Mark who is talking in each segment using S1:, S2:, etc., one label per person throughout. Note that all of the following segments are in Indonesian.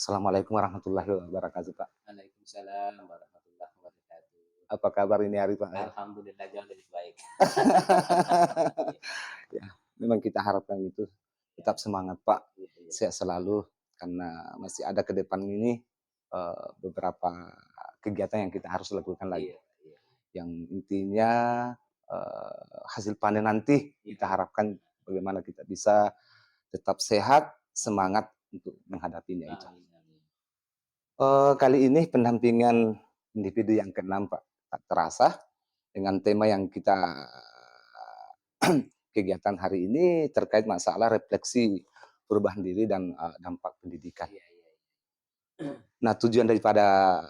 S1: Assalamualaikum warahmatullahi wabarakatuh, Pak.
S2: Waalaikumsalam warahmatullahi wabarakatuh.
S1: Apa kabar ini hari, Pak?
S2: Alhamdulillah jauh lebih baik. Iya,
S1: Ya, memang kita harapkan itu
S2: iya,
S1: tetap semangat, Pak.
S2: iya, iya,
S1: Sehat selalu karena masih ada ke depan ini beberapa kegiatan yang kita harus lakukan lagi.
S2: iya, iya,
S1: Yang intinya hasil panen nanti
S2: iya,
S1: kita harapkan bagaimana kita bisa tetap sehat, semangat untuk menghadapinya itu.
S2: amin, amin.
S1: Kali ini pendampingan individu yang keenam, Pak. Tak terasa dengan tema yang kita kegiatan hari ini terkait masalah refleksi perubahan diri dan dampak pendidikan.
S2: Iya, iya, iya.
S1: Nah, tujuan daripada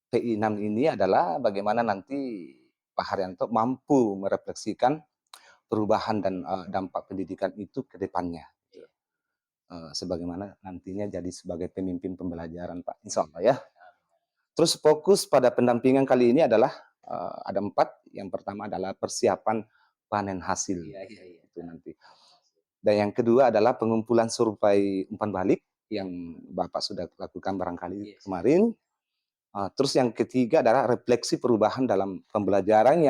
S1: PI 6 ini adalah bagaimana nanti Pak Haryanto mampu merefleksikan perubahan dan dampak pendidikan itu ke depannya.
S2: Iya,
S1: Sebagaimana nantinya jadi sebagai pemimpin pembelajaran, Pak. Insya
S2: amin,
S1: Allah ya.
S2: amin.
S1: Terus fokus pada pendampingan kali ini adalah ada 4. Yang pertama adalah persiapan panen hasil
S2: Iya, iya, iya.
S1: itu nanti. Dan yang kedua adalah pengumpulan survei umpan balik yang Bapak sudah lakukan barangkali
S2: Iya, sudah.
S1: kemarin. Terus yang ketiga adalah refleksi perubahan dalam pembelajaran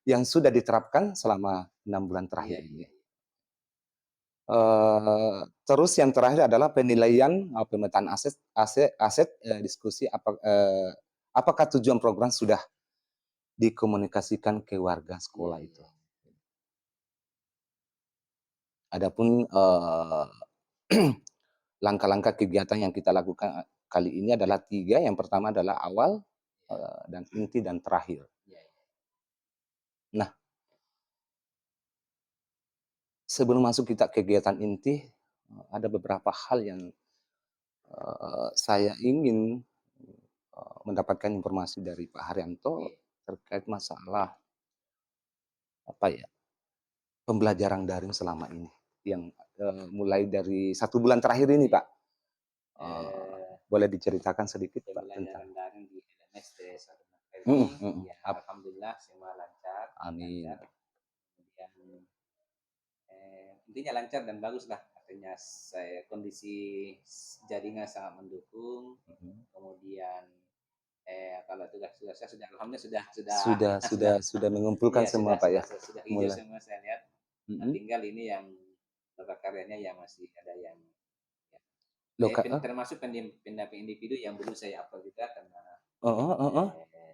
S1: yang sudah diterapkan selama 6 bulan
S2: Iya,
S1: terakhir
S2: iya,
S1: ini.
S2: iya.
S1: Terus yang terakhir adalah penilaian pemetaan aset, diskusi apakah tujuan program sudah dikomunikasikan ke warga
S2: Iya,
S1: sekolah itu.
S2: iya.
S1: Adapun langkah-langkah kegiatan yang kita lakukan kali ini adalah 3. Yang pertama adalah awal, dan inti, dan terakhir.
S2: Iya, iya.
S1: Nah, sebelum masuk kita kegiatan inti, ada beberapa hal yang saya ingin mendapatkan informasi dari Pak Haryanto
S2: Iya.
S1: terkait masalah apa ya, pembelajaran daring selama ini yang mulai dari 1 bulan terakhir ini, Pak. Boleh diceritakan sedikit, Pak, tentang
S2: Pembelajaran daring di LMS satu
S1: mhm,
S2: ini,
S1: mhm,
S2: ya alhamdulillah semua lancar,
S1: amin.
S2: lancar. Kemudian intinya lancar dan bagus lah, artinya kondisi jaringan sangat mendukung.
S1: Mhm.
S2: Kemudian kalau tugas-tugas saya sudah alhamdulillah sudah
S1: Sudah mengumpulkan
S2: iya
S1: semua, Pak, ya?
S2: sudah hijau
S1: Mulai
S2: semua saya lihat. Nah,
S1: mhm,
S2: tinggal ini yang bapak karyanya yang masih ada yang ya, termasuk pendamping individu yang belum saya upload juga karena
S1: heeh, heeh.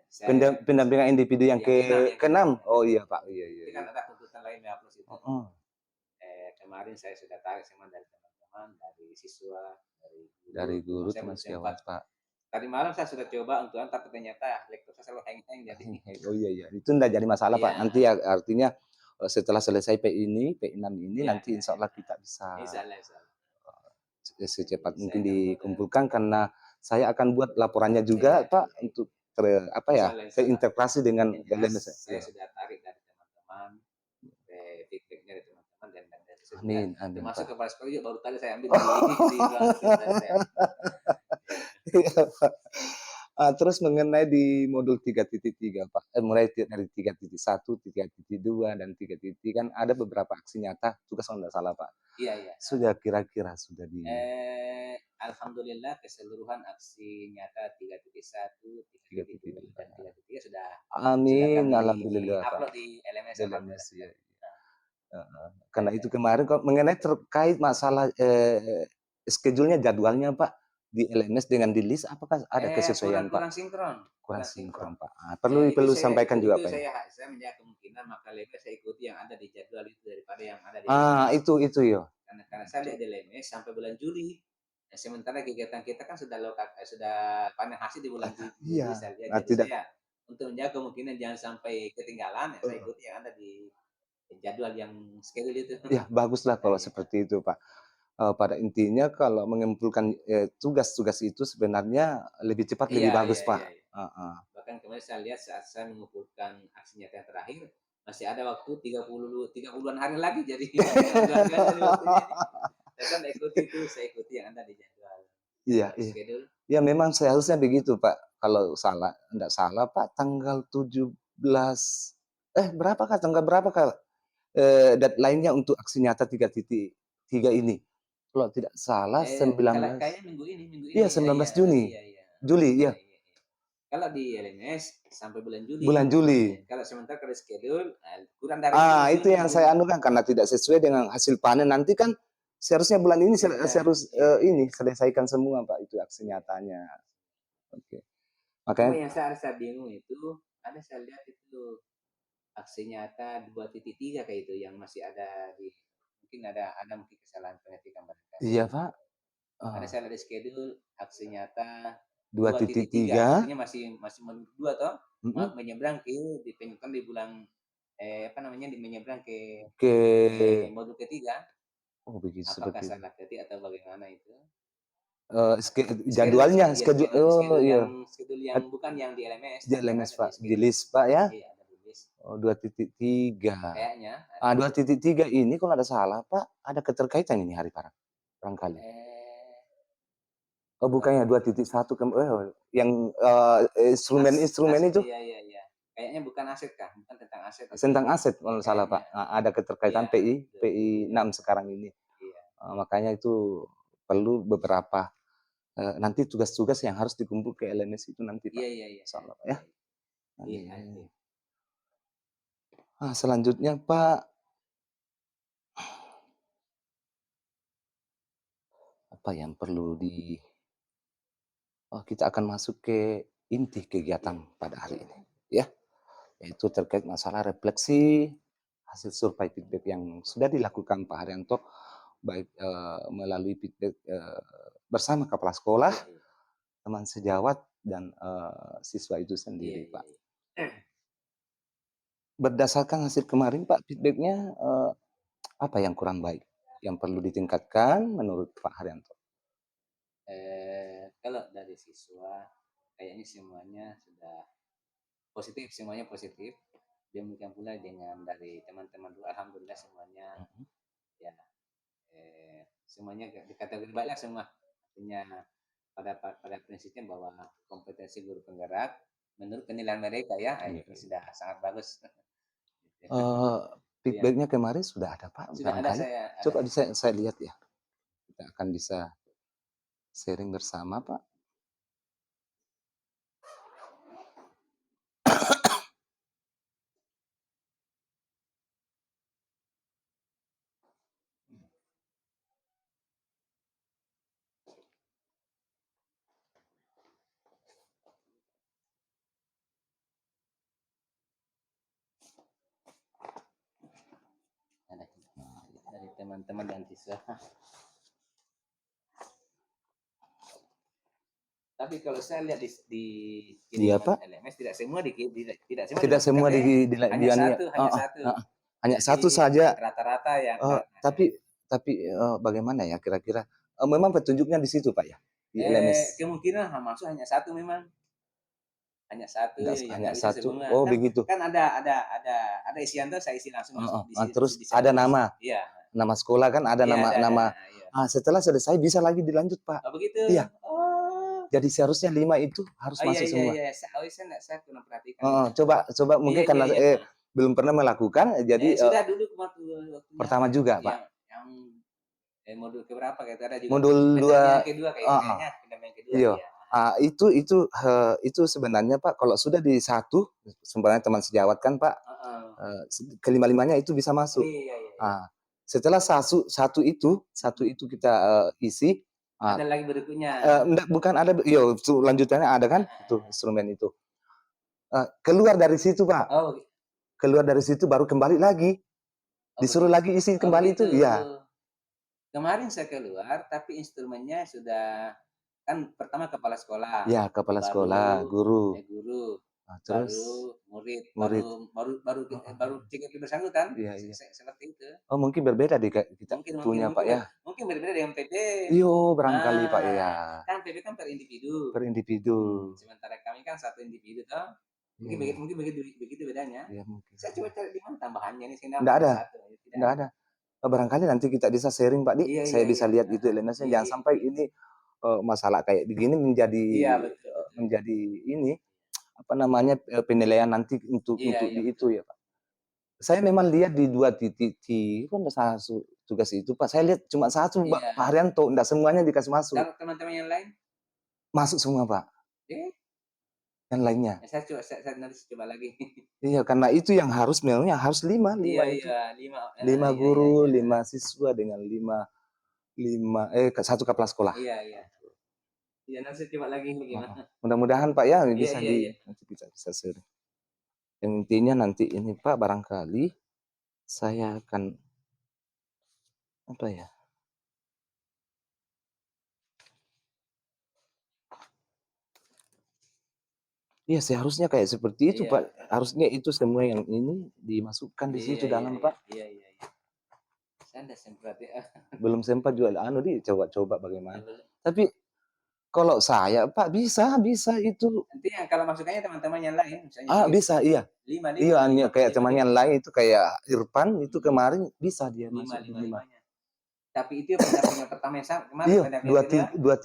S2: saya
S1: Pendampingan individu yang
S2: yang keenam, yang keenam,
S1: keenam?
S2: yang
S1: Oh,
S2: keenam.
S1: iya, Pak, iya, iya,
S2: Nanti kan
S1: iya.
S2: ada tuntutan lain yang upload itu.
S1: Heeh,
S2: Kemarin saya sudah tarik semua dari teman-teman, dari siswa, dari
S1: dari
S2: guru. Cuma
S1: guru
S2: saya
S1: teman
S2: belum
S1: sejawat,
S2: sempat.
S1: Pak.
S2: Tadi malam saya sudah coba untuk tapi ternyata laptop saya selalu hang-hang jadi
S1: Oh, iya, iya, itu enggak jadi masalah, Pak.
S2: iya,
S1: Nanti ya artinya, setelah selesai P6 ini
S2: iya,
S1: nanti
S2: iya,
S1: insya
S2: iya.
S1: Allah kita bisa
S2: Insyaallah, insyaallah.
S1: secepat
S2: Jadi saya
S1: mungkin
S2: akan buat
S1: dikumpulkan karena saya akan buat laporannya juga,
S2: iya,
S1: Pak,
S2: iya, iya.
S1: untuk apa ya,
S2: Insyaallah, insyaallah.
S1: terintegrasi dengan
S2: Yang jelas
S1: LMS
S2: saya
S1: ya.
S2: sudah tarik dari teman-teman, feedback-nya dari teman-teman dan dari saya juga
S1: Amin, amin,
S2: termasuk
S1: Pak.
S2: kepala sekolah juga baru tadi saya ambil di ruang itu tadi saya ambil. Iya.
S1: Iya, Pak. Terus mengenai di modul 3.3, Pak, mulai dari 3.1, 3.2, dan 3 kan ada beberapa aksi nyata juga kalau nggak salah, Pak.
S2: Iya, iya.
S1: Sudah kira-kira sudah di
S2: Alhamdulillah keseluruhan aksi nyata 3.1, 3.2 dan
S1: 3.2.
S2: 3.3 sudah
S1: Amin,
S2: kami
S1: alhamdulillah, Pak.
S2: upload di LMS
S1: LMS,
S2: alhamdulillah.
S1: ya.
S2: Nah,
S1: Heeh. Karena itu kemarin kok mengenai terkait masalah, schedule-nya, jadwalnya, Pak, di LMS dengan di list apakah ada
S2: kurang
S1: kesesuaian, Pak?
S2: kurang sinkron,
S1: Kurang
S2: kurang sinkron.
S1: sinkron, Pak. Perlu
S2: Itu
S1: perlu
S2: saya
S1: sampaikan juga, Pak, ya?
S2: saya menjaga kemungkinan maka lebih saya ikuti yang ada di jadwal itu daripada yang ada di LMS.
S1: Itu ya.
S2: Karena saya lihat di LMS sampai bulan Juli. Nah, sementara kegiatan kita kan sudah panen hasil di bulan Juli
S1: Iya.
S2: saya lihat.
S1: Nah,
S2: Jadi
S1: tidak
S2: saya untuk menjaga kemungkinan jangan sampai ketinggalan, ya saya ikuti yang ada di jadwal yang schedule itu.
S1: ya baguslah
S2: Nah,
S1: kalau
S2: iya.
S1: seperti itu, Pak. Pada intinya kalau mengumpulkan, tugas-tugas itu sebenarnya lebih cepat lebih
S2: Iya,
S1: bagus,
S2: iya,
S1: Pak.
S2: iya, iya.
S1: Heeh.
S2: Bahkan kemarin saya lihat saat saya mengumpulkan aksi nyata yang terakhir, masih ada waktu 30-an hari lagi jadi nggak ada waktunya ini. Saya kan ikuti itu, saya ikuti yang ada di
S1: Iya,
S2: jadwal
S1: iya.
S2: schedule.
S1: Ya memang seharusnya begitu, Pak. Kalau enggak salah, Pak, tanggal 17 tanggal berapa, Kak, deadline-nya untuk aksi nyata 3.3 ini? Kalau tidak salah
S2: Kalau
S1: 19,
S2: kayaknya minggu
S1: iya
S2: ini,
S1: 19
S2: iya,
S1: Juni,
S2: iya, iya,
S1: Juli,
S2: iya,
S1: iya,
S2: iya, iya. Kalau di LMS sampai bulan Juli,
S1: bulan Juli.
S2: kalau sementara kalau schedule, kurang dari itu
S1: Itu
S2: Juni
S1: yang
S2: Juni.
S1: saya anukan karena tidak sesuai dengan hasil panen. Nanti kan seharusnya bulan ini
S2: Iya,
S1: saya harus
S2: iya.
S1: ini selesaikan semua Pak itu aksi nyatanya. Oke.
S2: Cuma
S1: Makanya
S2: yang saya bingung itu, ada saya lihat itu aksi nyata 2.3 kayak itu yang masih ada di, mungkin ada mungkin kesalahan pengetikan
S1: iya
S2: barangkali.
S1: Pak.
S2: Ada
S1: Ah,
S2: saya lihat di schedule aksi nyata
S1: dua titik
S2: 2.3,
S1: tiga.
S2: artinya masih menurut 2 toh,
S1: Mm-mm.
S2: menyeberang ke dipenjukan di bulan apa namanya, di menyeberang ke
S1: Ke
S2: modul ketiga.
S1: oh begitu
S2: Apakah
S1: seperti itu.
S2: salah ketik atau bagaimana itu?
S1: Jadwalnya
S2: Ya
S1: schedule oh iya
S2: schedule yang bukan yang di LMS,
S1: di
S2: tapi yang
S1: LMS
S2: ada di
S1: Pak di
S2: schedule.
S1: list Pak ya.
S2: Iya, ada di list.
S1: Oh 2.3.
S2: Kayaknya ada.
S1: 2.3 ini kalau ada salah Pak ada keterkaitan ini hari Parang barangkali.
S2: Eh,
S1: Oh bukannya 2.1 yang instrumen itu
S2: iya, iya, iya. Kayaknya bukan aset kah? Bukan tentang aset itu ya?
S1: tentang aset kalau salah
S2: Kayaknya.
S1: Pak. Ada keterkaitan
S2: Iya,
S1: PI
S2: iya,
S1: 6 sekarang ini.
S2: iya.
S1: Makanya itu perlu beberapa nanti tugas-tugas yang harus dikumpul ke LMS itu nanti Pak.
S2: Iya, iya, iya.
S1: Insyaallah Pak ya.
S2: Iya, iya,
S1: Amin.
S2: iya.
S1: Selanjutnya Pak, apa yang perlu kita akan masuk ke inti kegiatan pada hari ini ya, yaitu terkait masalah refleksi hasil survei feedback yang sudah dilakukan Pak Haryanto baik melalui feedback bersama kepala sekolah,
S2: Iya, iya.
S1: teman sejawat dan siswa itu
S2: Iya,
S1: sendiri
S2: iya,
S1: Pak.
S2: iya.
S1: Berdasarkan hasil kemarin Pak feedbacknya apa yang kurang baik yang perlu ditingkatkan menurut Pak Haryanto?
S2: Kalau dari siswa, kayaknya semuanya sudah positif, semuanya positif. Demikian pula dengan dari teman-teman dulu, alhamdulillah semuanya ya, semuanya dikategori baiklah semua. Artinya pada prinsipnya bahwa kompetensi guru penggerak menurut penilaian mereka ya,
S1: Iya.
S2: itu sudah sangat bagus.
S1: Eh,
S2: Itu yang
S1: feedbacknya kemarin sudah ada Pak
S2: sudah ada,
S1: barangkali?
S2: saya ada.
S1: Coba saya lihat ya. Kita akan bisa sharing bersama Pak.
S2: Ada dari teman-teman dan siswa. Tapi kalau saya lihat di
S1: Iya
S2: kiriman
S1: Pak.
S2: LMS tidak semua
S1: Tidak
S2: dimasukkan,
S1: semua
S2: hanya
S1: dianiaya.
S2: satu, hanya satu.
S1: Hanya satu
S2: Jadi
S1: saja.
S2: rata-rata yang
S1: Tapi bagaimana ya kira-kira? Memang petunjuknya di situ Pak ya di LMS.
S2: kemungkinan masuk hanya satu memang. Hanya satu yang
S1: Hanya
S2: nggak bisa
S1: satu.
S2: semua.
S1: Oh
S2: Kan
S1: begitu.
S2: kan ada isian tuh saya isi langsung masuk
S1: Terus
S2: di
S1: ada
S2: terus.
S1: nama,
S2: Iya.
S1: nama sekolah kan ada
S2: Iya ada.
S1: nama.
S2: Iya.
S1: Setelah selesai bisa lagi dilanjut Pak.
S2: Oh begitu.
S1: Iya.
S2: Oh.
S1: Jadi seharusnya 5 itu harus
S2: Oh iya,
S1: masuk
S2: iya,
S1: semua.
S2: iya. Saya kurang perhatikan itu.
S1: Coba
S2: Iya,
S1: mungkin
S2: iya,
S1: karena
S2: iya.
S1: belum pernah melakukan jadi
S2: Sudah dulu waktunya
S1: pertama juga Pak.
S2: yang modul ke berapa kayak ada juga
S1: Modul
S2: pendampingan
S1: 2.
S2: yang kedua kayaknya pendampingan kedua
S1: Iya.
S2: iya.
S1: Itu sebenarnya Pak kalau sudah di satu sebenarnya teman sejawat kan Pak kelima-limanya itu bisa masuk.
S2: Iya, iya, iya.
S1: Setelah satu itu kita isi.
S2: Ada lagi berikutnya.
S1: Bukan ada, lanjutannya ada kan itu instrumen itu. Keluar dari situ Pak.
S2: Oh,
S1: Keluar dari situ baru kembali lagi. Disuruh lagi isi kembali itu,
S2: begitu.
S1: iya.
S2: Kemarin saya keluar, tapi instrumennya sudah kan pertama kepala sekolah,
S1: Ya, kepala sekolah, guru.
S2: guru,
S1: Terus
S2: baru murid,
S1: murid.
S2: baru CGP bersangkutan,
S1: Iya, iya.
S2: seperti itu.
S1: Oh, mungkin berbeda di kita punya Pak ya.
S2: Mungkin berbeda dengan PP.
S1: Iyo, barangkali Pak ya.
S2: Kan PP kan per individu.
S1: Per individu.
S2: Sementara kami kan satu individu toh. Mungkin
S1: Iya.
S2: begitu bedanya.
S1: Iya, mungkin.
S2: Saya coba cari di mana tambahannya ini sehingga
S1: Nggak ada.
S2: satu.
S1: Nggak ada. Barangkali nanti kita bisa sharing Pak Di.
S2: Iya,
S1: Saya
S2: iya,
S1: bisa
S2: iya.
S1: lihat gitu LMS-nya. Jangan sampai ini masalah kayak begini
S2: Iya, betul, betul.
S1: menjadi ini apa namanya penilaian nanti untuk
S2: Iya,
S1: di
S2: betul.
S1: itu ya Pak. Saya memang lihat di 2 titik kan tugas itu Pak. Saya lihat cuma satu Pak
S2: Iya.
S1: Haryanto, enggak semuanya dikasih masuk.
S2: Kalau teman-teman yang lain?
S1: Masuk semua Pak. Yang lainnya.
S2: Saya nanti coba lagi.
S1: Iya, karena itu yang harus memangnya harus 5 itu.
S2: Iya, 5
S1: 5
S2: iya,
S1: guru,
S2: iya.
S1: 5 siswa dengan 1 kepala sekolah.
S2: Iya, iya. Iya, nanti saya coba lagi gimana.
S1: Mudah-mudahan Pak ya
S2: Iya,
S1: bisa
S2: iya.
S1: nanti bisa sering. Yang intinya nanti ini Pak barangkali saya akan apa ya? Iya seharusnya kayak seperti itu
S2: Iya.
S1: Pak. Harusnya itu semua yang ini dimasukkan di situ dalam Pak.
S2: Iya. Saya enggak sempat ya.
S1: Belum sempat jual coba-coba bagaimana. Tapi kalau saya Pak bisa itu.
S2: Nanti yang kalau masukannya teman-teman yang lain misalnya
S1: Bisa iya.
S2: 5
S1: Iya kayak teman yang lain itu kayak Irfan itu kemarin bisa dia
S2: 5
S1: masuk di 5.
S2: Tapi itu pendampingan pertama yang kemarin
S1: Iya,
S2: pendampingan
S1: dua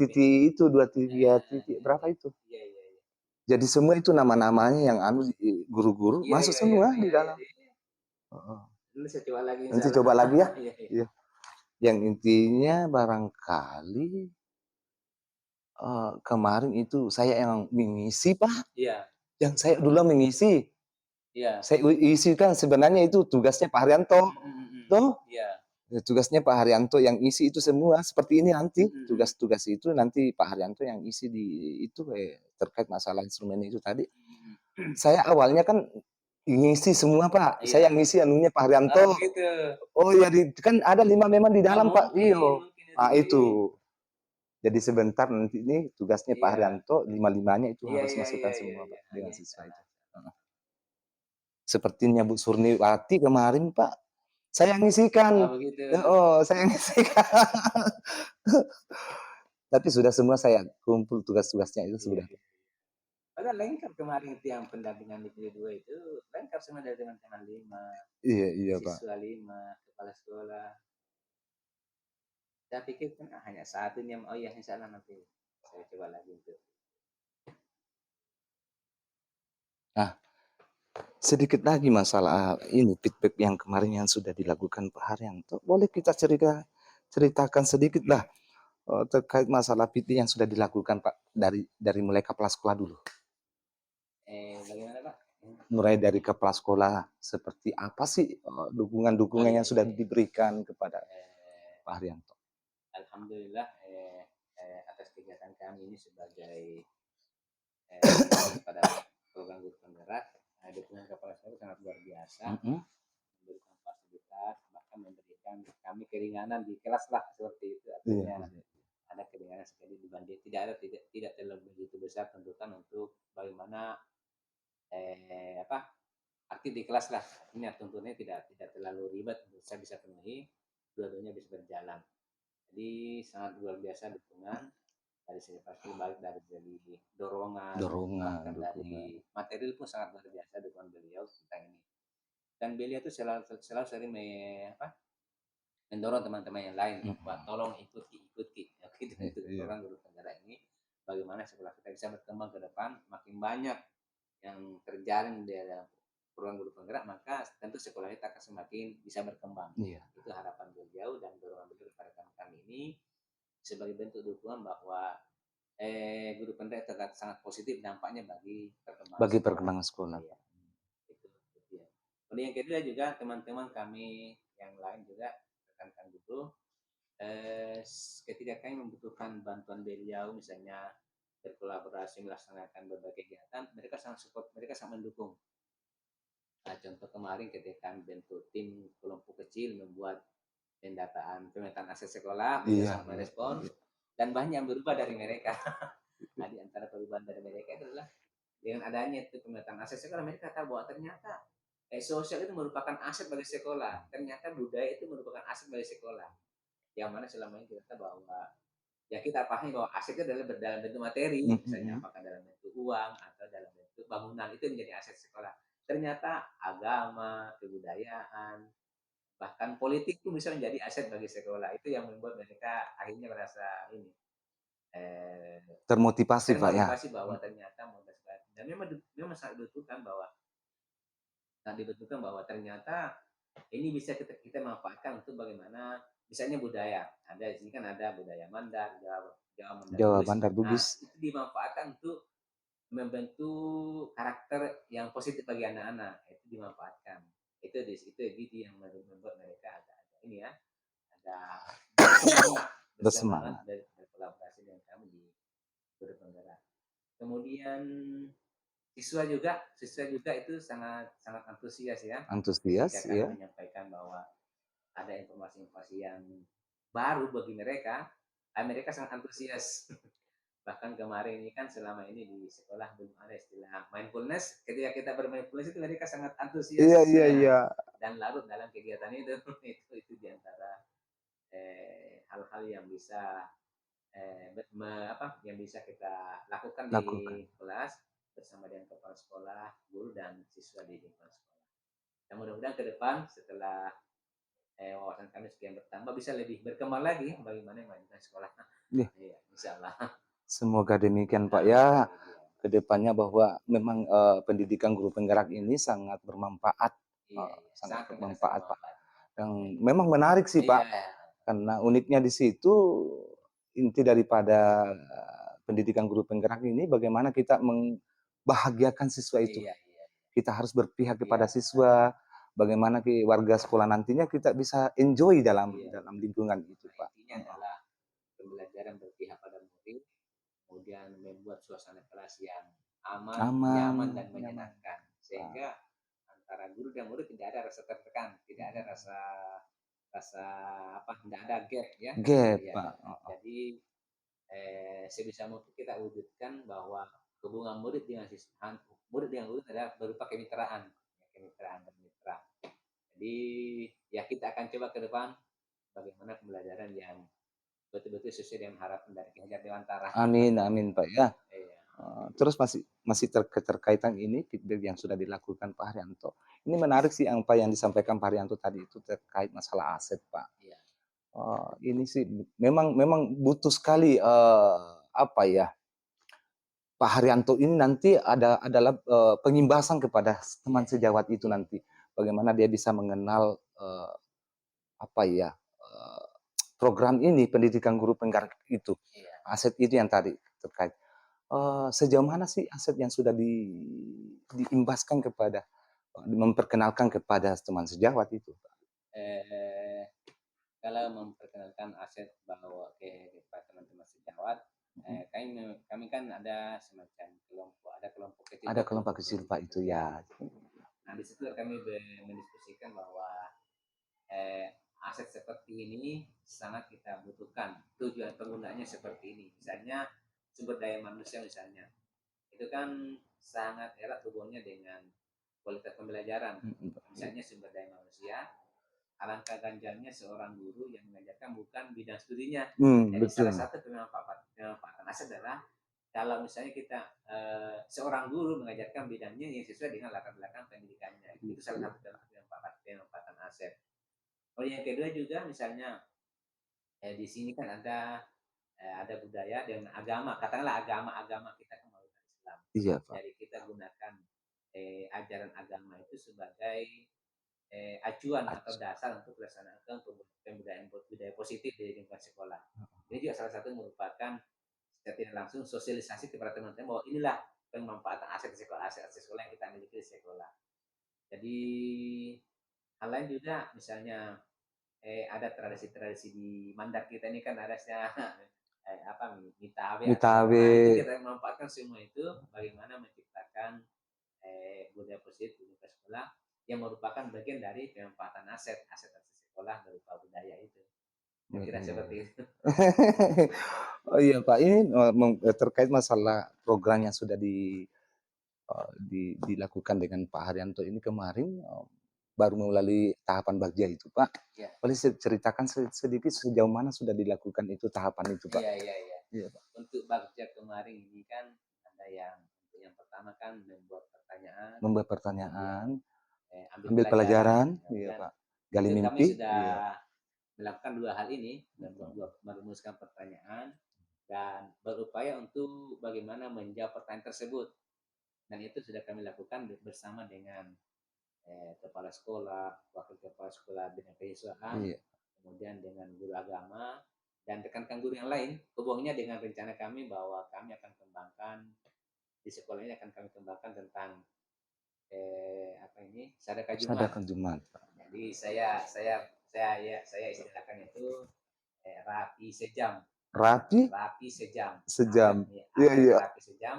S1: titik berapa itu?
S2: Iya.
S1: Jadi semua itu nama-namanya yang guru-guru masuk semua di dalam.
S2: Nanti saya coba lagi.
S1: Nanti coba lagi ya.
S2: Iya.
S1: Yang intinya barangkali kemarin itu saya yang mengisi Pak.
S2: Iya.
S1: Yang saya dulu mengisi.
S2: Iya.
S1: Saya isi kan sebenarnya itu tugasnya Pak Haryanto. Toh?
S2: Iya.
S1: Tugasnya Pak Haryanto yang isi itu semua seperti ini nanti tugas-tugas itu nanti Pak Haryanto yang isi di itu terkait masalah instrumen itu tadi. Saya awalnya kan ngisi semua Pak.
S2: Iya.
S1: Saya ngisi anunya Pak Haryanto.
S2: Gitu.
S1: Oh ya kan ada 5 memang di dalam Pak. Iyo. Itu. Jadi sebentar nanti ini tugasnya Pak Haryanto 5-5-nya itu harus masukkan semua Pak dengan siswa itu. Sepertinya Bu Surniwati kemarin Pak. Saya ngisikan. Saya ngisikan. Tapi sudah semua saya kumpul tugas-tugasnya itu sudah.
S2: Padahal lengkap kemarin itu yang pendampingan di kedua itu lengkap semua dari teman-teman 5.
S1: Iya Pak.
S2: Siswa 5, kepala sekolah. Saya pikir kan hanya satu yang insya Allah nanti saya coba lagi itu.
S1: Nah, sedikit lagi masalah ini feedback yang kemarin yang sudah dilakukan Pak Haryanto. Boleh kita ceritakan sedikit lah terkait masalah PT yang sudah dilakukan Pak dari mulai kepala sekolah dulu.
S2: Bagaimana Pak?
S1: Mulai dari kepala sekolah seperti apa sih dukungan-dukungan yang sudah diberikan kepada Pak Haryanto?
S2: Alhamdulillah atas kegiatan kami ini sebagai pada program guru penggerak dukungan kepala sekolah sangat luar biasa. Memberikan fasilitas bahkan memberikan kami keringanan di kelas lah seperti itu artinya. Ada keringanan sekali dibanding tidak terlalu begitu besar tuntutan untuk bagaimana aktif di kelas lah. Ini tuntutannya tidak terlalu ribet untuk saya bisa penuhi, dua-duanya bisa berjalan. Jadi sangat luar biasa dukungan dari segi pasti baik dari dorongan bahkan dari materi pun sangat luar biasa dukungan beliau tentang ini. Dan beliau itu selalu sering mendorong teman-teman yang lain bahwa tolong ikuti gitu untuk program guru penggerak ini bagaimana sekolah kita bisa berkembang ke depan makin banyak yang terjaring di dalam program guru penggerak maka tentu sekolah kita akan semakin bisa berkembang. Itu harapan beliau dan dorongan beliau kepada kami ini sebagai bentuk dukungan bahwa guru penggerak tetap sangat positif dampaknya bagi perkembangan sekolah. Ya. Itu ya. Kemudian yang kedua juga teman-teman kami yang lain juga rekan-rekan guru ketika kami membutuhkan bantuan beliau misalnya berkolaborasi melaksanakan berbagai kegiatan mereka sangat support, mereka sangat mendukung. Nah, contoh kemarin ketika kami bentuk tim kelompok kecil membuat pemetaan aset sekolah mereka sangat merespon dan banyak yang berubah dari mereka. Nah, di antara perubahan dari mereka adalah dengan adanya itu pemetaan aset sekolah mereka tahu bahwa ternyata sosial itu merupakan aset bagi sekolah. Ternyata budaya itu merupakan aset bagi sekolah. Yang mana selama ini kita bahwa ya kita pahami bahwa aset itu adalah dalam bentuk materi, misalnya apakah dalam bentuk uang atau dalam bentuk bangunan itu menjadi aset sekolah. Ternyata agama, kebudayaan, bahkan politik pun bisa menjadi aset bagi sekolah. Itu yang membuat mereka akhirnya merasa ini termotivasi Pak ya. Bahwa ternyata dan memang sangat dibutuhkan bahwa ternyata ini bisa kita manfaatkan untuk bagaimana misalnya budaya. Ada di sini kan ada budaya Mandar, Jawa, Jawa Mandar
S1: Jawa
S2: Bugis.
S1: Bandar
S2: Nah,
S1: Bugis.
S2: itu dimanfaatkan untuk membentuk karakter yang positif bagi anak-anak. Itu dimanfaatkan. Itu yang membuat mereka ada ini ya, ada bersemangat
S1: Bersemangat.
S2: berkolaborasi dengan kami di Guru Penggerak. Kemudian siswa juga itu sangat sangat antusias ya
S1: Antusias
S2: ketika
S1: ya.
S2: kami menyampaikan bahwa ada informasi-informasi yang baru bagi mereka, mereka sangat antusias. Bahkan kemarin ini kan selama ini di sekolah belum ada istilah mindfulness. Ketika kita bermindfulness itu mereka sangat antusias
S1: Iya iya iya.
S2: dan larut dalam kegiatan itu. Itu diantara hal-hal yang bisa yang bisa kita lakukan
S1: Lakukan.
S2: di kelas bersama dengan kepala sekolah, guru dan siswa di lingkungan sekolah. Dan mudah-mudahan ke depan setelah wawasan kami sekian bertambah bisa lebih berkembang lagi bagaimana memajukan sekolah.
S1: Iya.
S2: Iya, insya Allah.
S1: Semoga demikian Pak
S2: Amin,
S1: ya.
S2: amin, ya.
S1: Kedepannya bahwa memang pendidikan guru penggerak ini sangat bermanfaat,
S2: Iya, iya.
S1: sangat
S2: Sangat kami rasakan
S1: bermanfaat Pak.
S2: manfaat.
S1: Yang memang menarik sih
S2: Iya,
S1: Pak, karena uniknya di situ inti daripada pendidikan guru penggerak ini bagaimana kita membahagiakan siswa itu.
S2: iya, iya,
S1: Kita harus berpihak
S2: iya,
S1: kepada siswa, bagaimana warga sekolah nantinya kita bisa enjoy dalam
S2: iya.
S1: dalam lingkungan itu
S2: Nah,
S1: Pak.
S2: intinya adalah pembelajaran berpihak pada murid, kemudian membuat suasana kelas yang aman,
S1: Aman,
S2: nyaman dan
S1: nyaman.
S2: menyenangkan,
S1: Pak.
S2: sehingga antara guru dan murid tidak ada rasa tertekan, tidak ada rasa rasa tidak ada gap ya.
S1: Gap
S2: Iya.
S1: Pak.
S2: Jadi sebisa mungkin kita wujudkan bahwa hubungan murid dengan guru adalah berupa kemitraan, ya, kemitraan dan mitra. Jadi ya kita akan coba ke depan bagaimana pembelajaran yang betul-betul sesuai dengan harapan dari Ki Hajar Dewantara.
S1: Amin, amin Pak ya.
S2: Iya.
S1: Terus masih terkaitan ini feedback yang sudah dilakukan Pak Haryanto. Ini menarik sih apa yang disampaikan Pak Haryanto tadi itu terkait masalah aset Pak.
S2: Iya.
S1: Ini sih memang butuh sekali apa ya, Pak Haryanto ini nanti adalah pengimbasan kepada teman
S2: Iya, iya,
S1: sejawat itu
S2: iya.
S1: nanti. Bagaimana dia bisa mengenal apa ya, program ini pendidikan guru penggerak itu,
S2: Iya.
S1: aset itu yang tadi terkait. Sejauh mana sih aset yang sudah diimbaskan kepada memperkenalkan kepada teman sejawat itu?
S2: Eh, Kalau memperkenalkan aset bahwa kepada teman-teman sejawat, kami kan ada semacam kelompok kecil
S1: Ada
S2: itu
S1: kelompok kecil Pak itu
S2: ya.
S1: ya.
S2: Nah di situ kami mendiskusikan bahwa aset seperti ini sangat kita butuhkan. Tujuan penggunaannya seperti ini. Misalnya sumber daya manusia misalnya. Itu kan sangat erat hubungannya dengan kualitas pembelajaran. Misalnya sumber daya manusia, alangkah ganjarnya seorang guru yang mengajarkan bukan bidang studinya. Jadi
S1: Betul.
S2: salah satu pemanfaatan aset adalah kalau misalnya kita seorang guru mengajarkan bidangnya yang sesuai dengan latar belakang pendidikannya. Itu salah satu pemanfaatan aset. Oh yang kedua juga misalnya di sini kan ada budaya dan agama, katakanlah agama kita kan mayoritas Islam.
S1: Iya Pak.
S2: Jadi kita gunakan ajaran agama itu sebagai acuan atau dasar untuk pelaksanaan pembudayaan budaya positif di lingkungan sekolah. Ini juga salah satu merupakan secara tidak langsung sosialisasi kepada teman-teman bahwa inilah pemanfaatan aset sekolah yang kita miliki di sekolah. Jadi hal lain juga misalnya ada tradisi-tradisi di Mandar kita ini kan ada mitawe atau
S1: Mitawe.
S2: itu kita memanfaatkan semua itu bagaimana menciptakan budaya positif di sekolah yang merupakan bagian dari pemanfaatan aset sekolah berupa budaya itu. Kira seperti itu.
S1: Oh iya Pak, ini terkait masalah program yang sudah dilakukan dengan Pak Haryanto ini kemarin baru melalui tahapan bagja itu Pak.
S2: Ya.
S1: Boleh ceritakan sedikit sejauh mana sudah dilakukan itu tahapan itu Pak?
S2: Iya.
S1: Iya Pak.
S2: Untuk bagja kemarin ini kan ada yang pertama kan
S1: Membuat pertanyaan,
S2: ambil pelajaran.
S1: iya
S2: Kan,
S1: Pak. Gali
S2: itu kami
S1: mimpi, iya.
S2: sudah melakukan 2 hal ini, merumuskan pertanyaan dan berupaya untuk bagaimana menjawab pertanyaan tersebut. Dan itu sudah kami lakukan bersama dengan kepala sekolah, wakil kepala sekolah dengan penyusuan,
S1: Iya.
S2: kemudian dengan guru agama dan rekan-rekan guru yang lain. Hubungannya dengan rencana kami bahwa kami akan kembangkan di sekolah ini, akan kami kembangkan tentang sedekah Jumat.
S1: Sedekah Jumat.
S2: Jadi saya istilahkan itu rapi sejam.
S1: Rapi
S2: Rapi sejam.
S1: sejam. Iya,
S2: Ada
S1: iya.
S2: rapi sejam,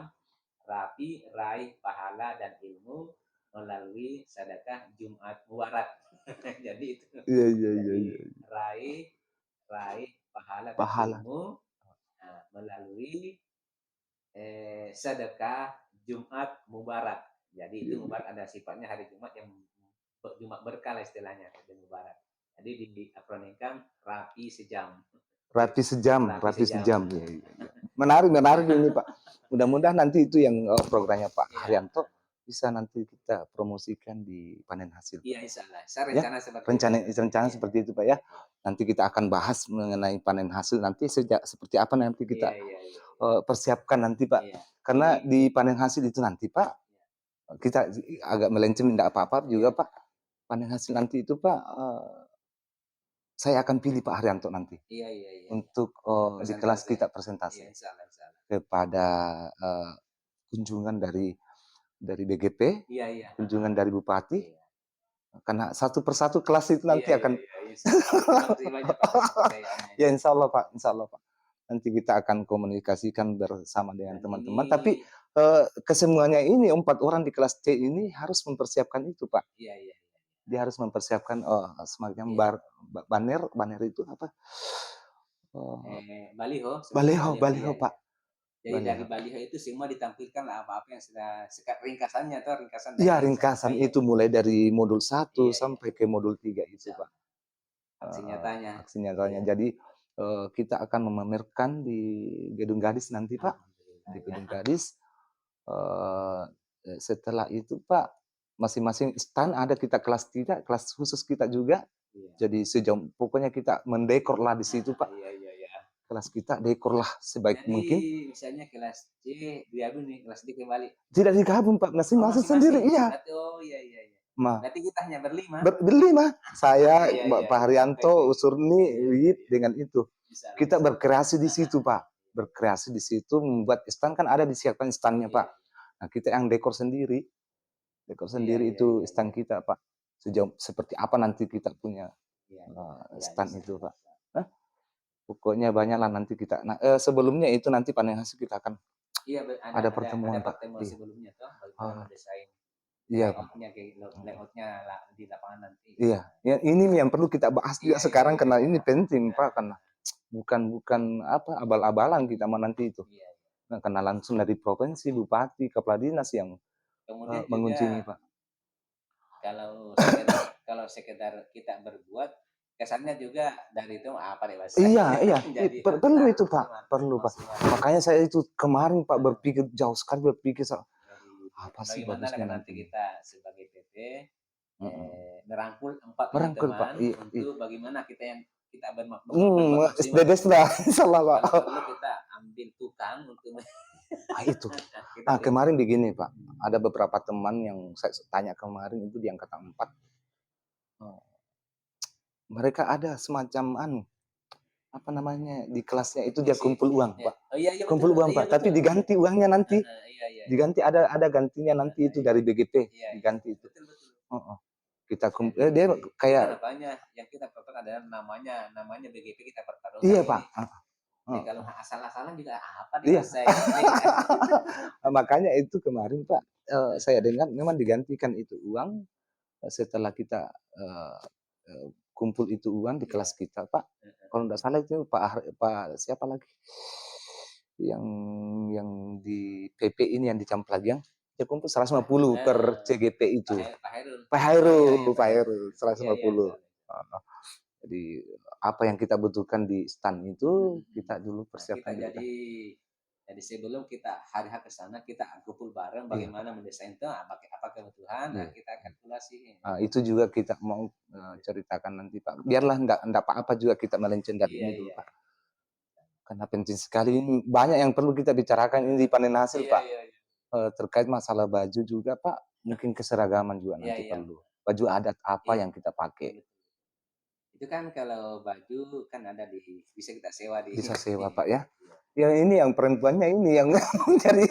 S2: rapi raih pahala dan ilmu melalui sedekah Jumat Mubarak. Jadi itu.
S1: Iya, iya, iya,
S2: Jadi
S1: iya.
S2: raih pahala dan
S1: Pahala.
S2: ilmu melalui sedekah Jumat Mubarak. Jadi itu Mubarak ada sifatnya hari Jumat yang Jumat berkah istilahnya, Mubarak. Jadi diakronimkan rapi sejam.
S1: Rapi sejam,
S2: Rapi
S1: rapi
S2: sejam.
S1: sejam. Ya, ya, ya. Menarik ini Pak. Mudah-mudahan nanti itu yang programnya Pak Haryanto bisa nanti kita promosikan di panen hasil.
S2: Iya, insya Allah. Saya
S1: Ya,
S2: rencana
S1: rencana seperti itu Pak ya. Nanti kita akan bahas mengenai panen hasil nanti seperti apa nanti kita persiapkan nanti Pak. Karena di panen hasil itu nanti Pak, kita agak melenceng tidak apa-apa juga Pak. Panen hasil nanti itu Pak, saya akan pilih Pak Haryanto nanti. Untuk di kelas kita presentasi kepada kunjungan dari BGP, kunjungan dari Bupati, karena satu persatu kelas itu nanti akan ya insya Allah Pak, nanti kita akan komunikasikan bersama dengan teman-teman. Tapi kesemuanya ini 4 orang di kelas C ini harus mempersiapkan itu Pak. Dia harus mempersiapkan semacam banner itu apa? Baliho Pak.
S2: Jadi dari baliho itu semua ditampilkan apa-apa yang sudah ringkasannya atau ringkasan.
S1: Iya, ringkasan itu mulai dari modul 1 sampai ke modul 3 itu Pak.
S2: Aksi nyatanya.
S1: Aksi nyatanya. Jadi kita akan memamerkan di Gedung Gadis nanti Pak. Di Gedung Gadis. Setelah itu Pak, masing-masing stand ada kita kelas 3, kelas khusus kita juga. Jadi pokoknya kita mendekor lah di situ Pak. Kelas kita dekor lah sebaik mungkin.
S2: Misalnya kelas C digabung nih, kelas D kembali.
S1: Tidak digabung Pak, masing-masing sendiri. Iya.
S2: Berarti kita hanya berlima.
S1: Berlima. Saya, Pak Haryanto, Usurni, Wiyit dengan itu. Kita berkreasi di situ Pak. Berkreasi di situ, membuat stand kan ada disiapkan standnya Pak. Nah kita yang dekor sendiri. Dekor sendiri itu stand kita Pak. Seperti apa nanti kita punya stand itu Pak. Pokoknya banyaklah nanti kita. Nah, sebelumnya itu nanti panen hasil kita akan ada pertemuan Pak.
S2: Sebelumnya toh, bagaimana desain layoutnya di lapangan nanti.
S1: Iya, ya, ini yang perlu kita bahas juga sekarang karena ini penting Pak, karena bukan apa abal-abalan kita nanti itu. Nah, karena langsung dari provinsi, bupati, kepala dinas yang mengunjungi Pak.
S2: Kalau sekedar kita berbuat, kesannya juga dari itu apa deh Mas?
S1: Iya. Perlu itu Pak, perlu Pak. Makanya saya itu kemarin Pak berpikir jauh sekali, apa sih bagusnya
S2: nanti kita sebagai PP merangkul 4 teman untuk bagaimana kita
S1: SDGs lah, salah Pak.
S2: Kalau kita ambil tukang untuk
S1: itu. Kemarin begini Pak, ada beberapa teman yang saya tanya kemarin itu di angkatan 4. Mereka ada semacam apa namanya di kelasnya itu dia kumpul uang Pak. Kumpul uang Pak, tapi diganti uangnya nanti. Diganti ada gantinya nanti itu dari BGP diganti itu. Kita kumpul dia kayak
S2: yang kita pertaruhkan adalah namanya BGP kita pertaruhkan.
S1: Iya Pak.
S2: Kalau asal-asalan juga apa
S1: saya. Makanya itu kemarin Pak saya dengar memang digantikan itu uang setelah kita kumpul itu uang di kelas kita Pak. Kalau tidak salah itu Pak siapa lagi yang di PP ini yang di Camplagiang dia kumpul 150 per CGP itu. Pak Hairul 150. Jadi apa yang kita butuhkan di stand itu kita dulu persiapkan.
S2: Jadi sebelum kita hari ke sana kita kumpul bareng bagaimana mendesain itu apa kebutuhan kita kalkulasi.
S1: Itu juga kita mau ceritakan nanti Pak. Biarlah enggak apa-apa juga kita melenceng dari ini dulu Pak. Karena penting sekali banyak yang perlu kita bicarakan ini di panen hasil Pak. Terkait masalah baju juga Pak, mungkin keseragaman juga nanti perlu. baju adat apa
S2: Iya,
S1: yang kita pakai.
S2: betul. Itu kan kalau baju kan ada di bisa kita sewa di
S1: Bisa sewa,
S2: iya,
S1: Pak, ya.
S2: iya.
S1: Ya ini yang perempuannya ini yang jadi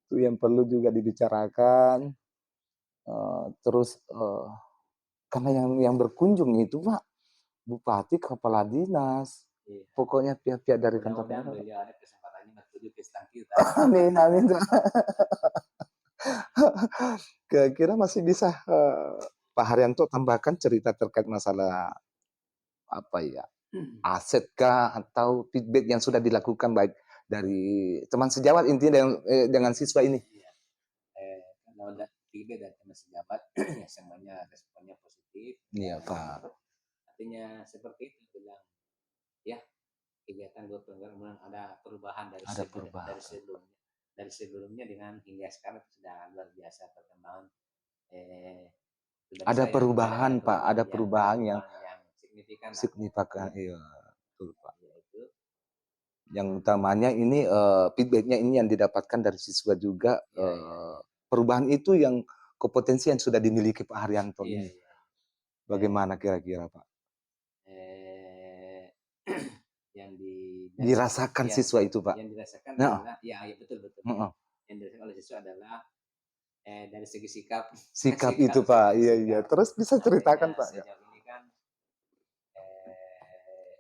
S1: itu yang perlu juga dibicarakan, terus, karena yang berkunjung itu, Pak, bupati, kepala dinas,
S2: Iya.
S1: pokoknya pihak-pihak dari kantor
S2: Mudah-mudahan
S1: daerah.
S2: beliau ada kesempatannya berkunjung ke stand kita.
S1: Amin amin. Kira-kira masih bisa, Pak Haryanto tambahkan cerita terkait masalah, apa ya, aset kah atau feedback yang sudah dilakukan baik dari teman sejawat intinya dengan siswa ini?
S2: Iya. Kalau udah tiga dari teman sejabat ya semuanya responnya positif
S1: Iya,
S2: dan
S1: Pak,
S2: artinya seperti itu bilang ya kegiatan gotong royong ada perubahan
S1: ada perubahan.
S2: dari sebelumnya dengan hingga sekarang sudah luar biasa perkembangan pribadi
S1: Ada
S2: saya
S1: perubahan, Pak, ada
S2: ada
S1: perubahan yang
S2: perubahan yang signifikan lah
S1: signifikan,
S2: ya,
S1: iya, betul, Pak.
S2: yaitu
S1: Yang utamanya ini, feedback-nya ini yang didapatkan dari siswa juga,
S2: ya ya
S1: perubahan itu yang kompetensi yang sudah dimiliki Pak Haryanto
S2: iya
S1: ini.
S2: iya eh,
S1: Bagaimana kira-kira, Pak?
S2: eh, yang
S1: Dirasakan
S2: yang
S1: siswa itu, Pak?
S2: yang dirasakan
S1: Heeh,
S2: adalah ya, ya betul betul
S1: heeh.
S2: yang dirasakan oleh siswa adalah dari segi sikap
S1: Sikap itu, Pak, iya iya.
S2: sikap
S1: Terus bisa ceritakan,
S2: artinya
S1: Pak, ya?
S2: sejauh ini kan eh,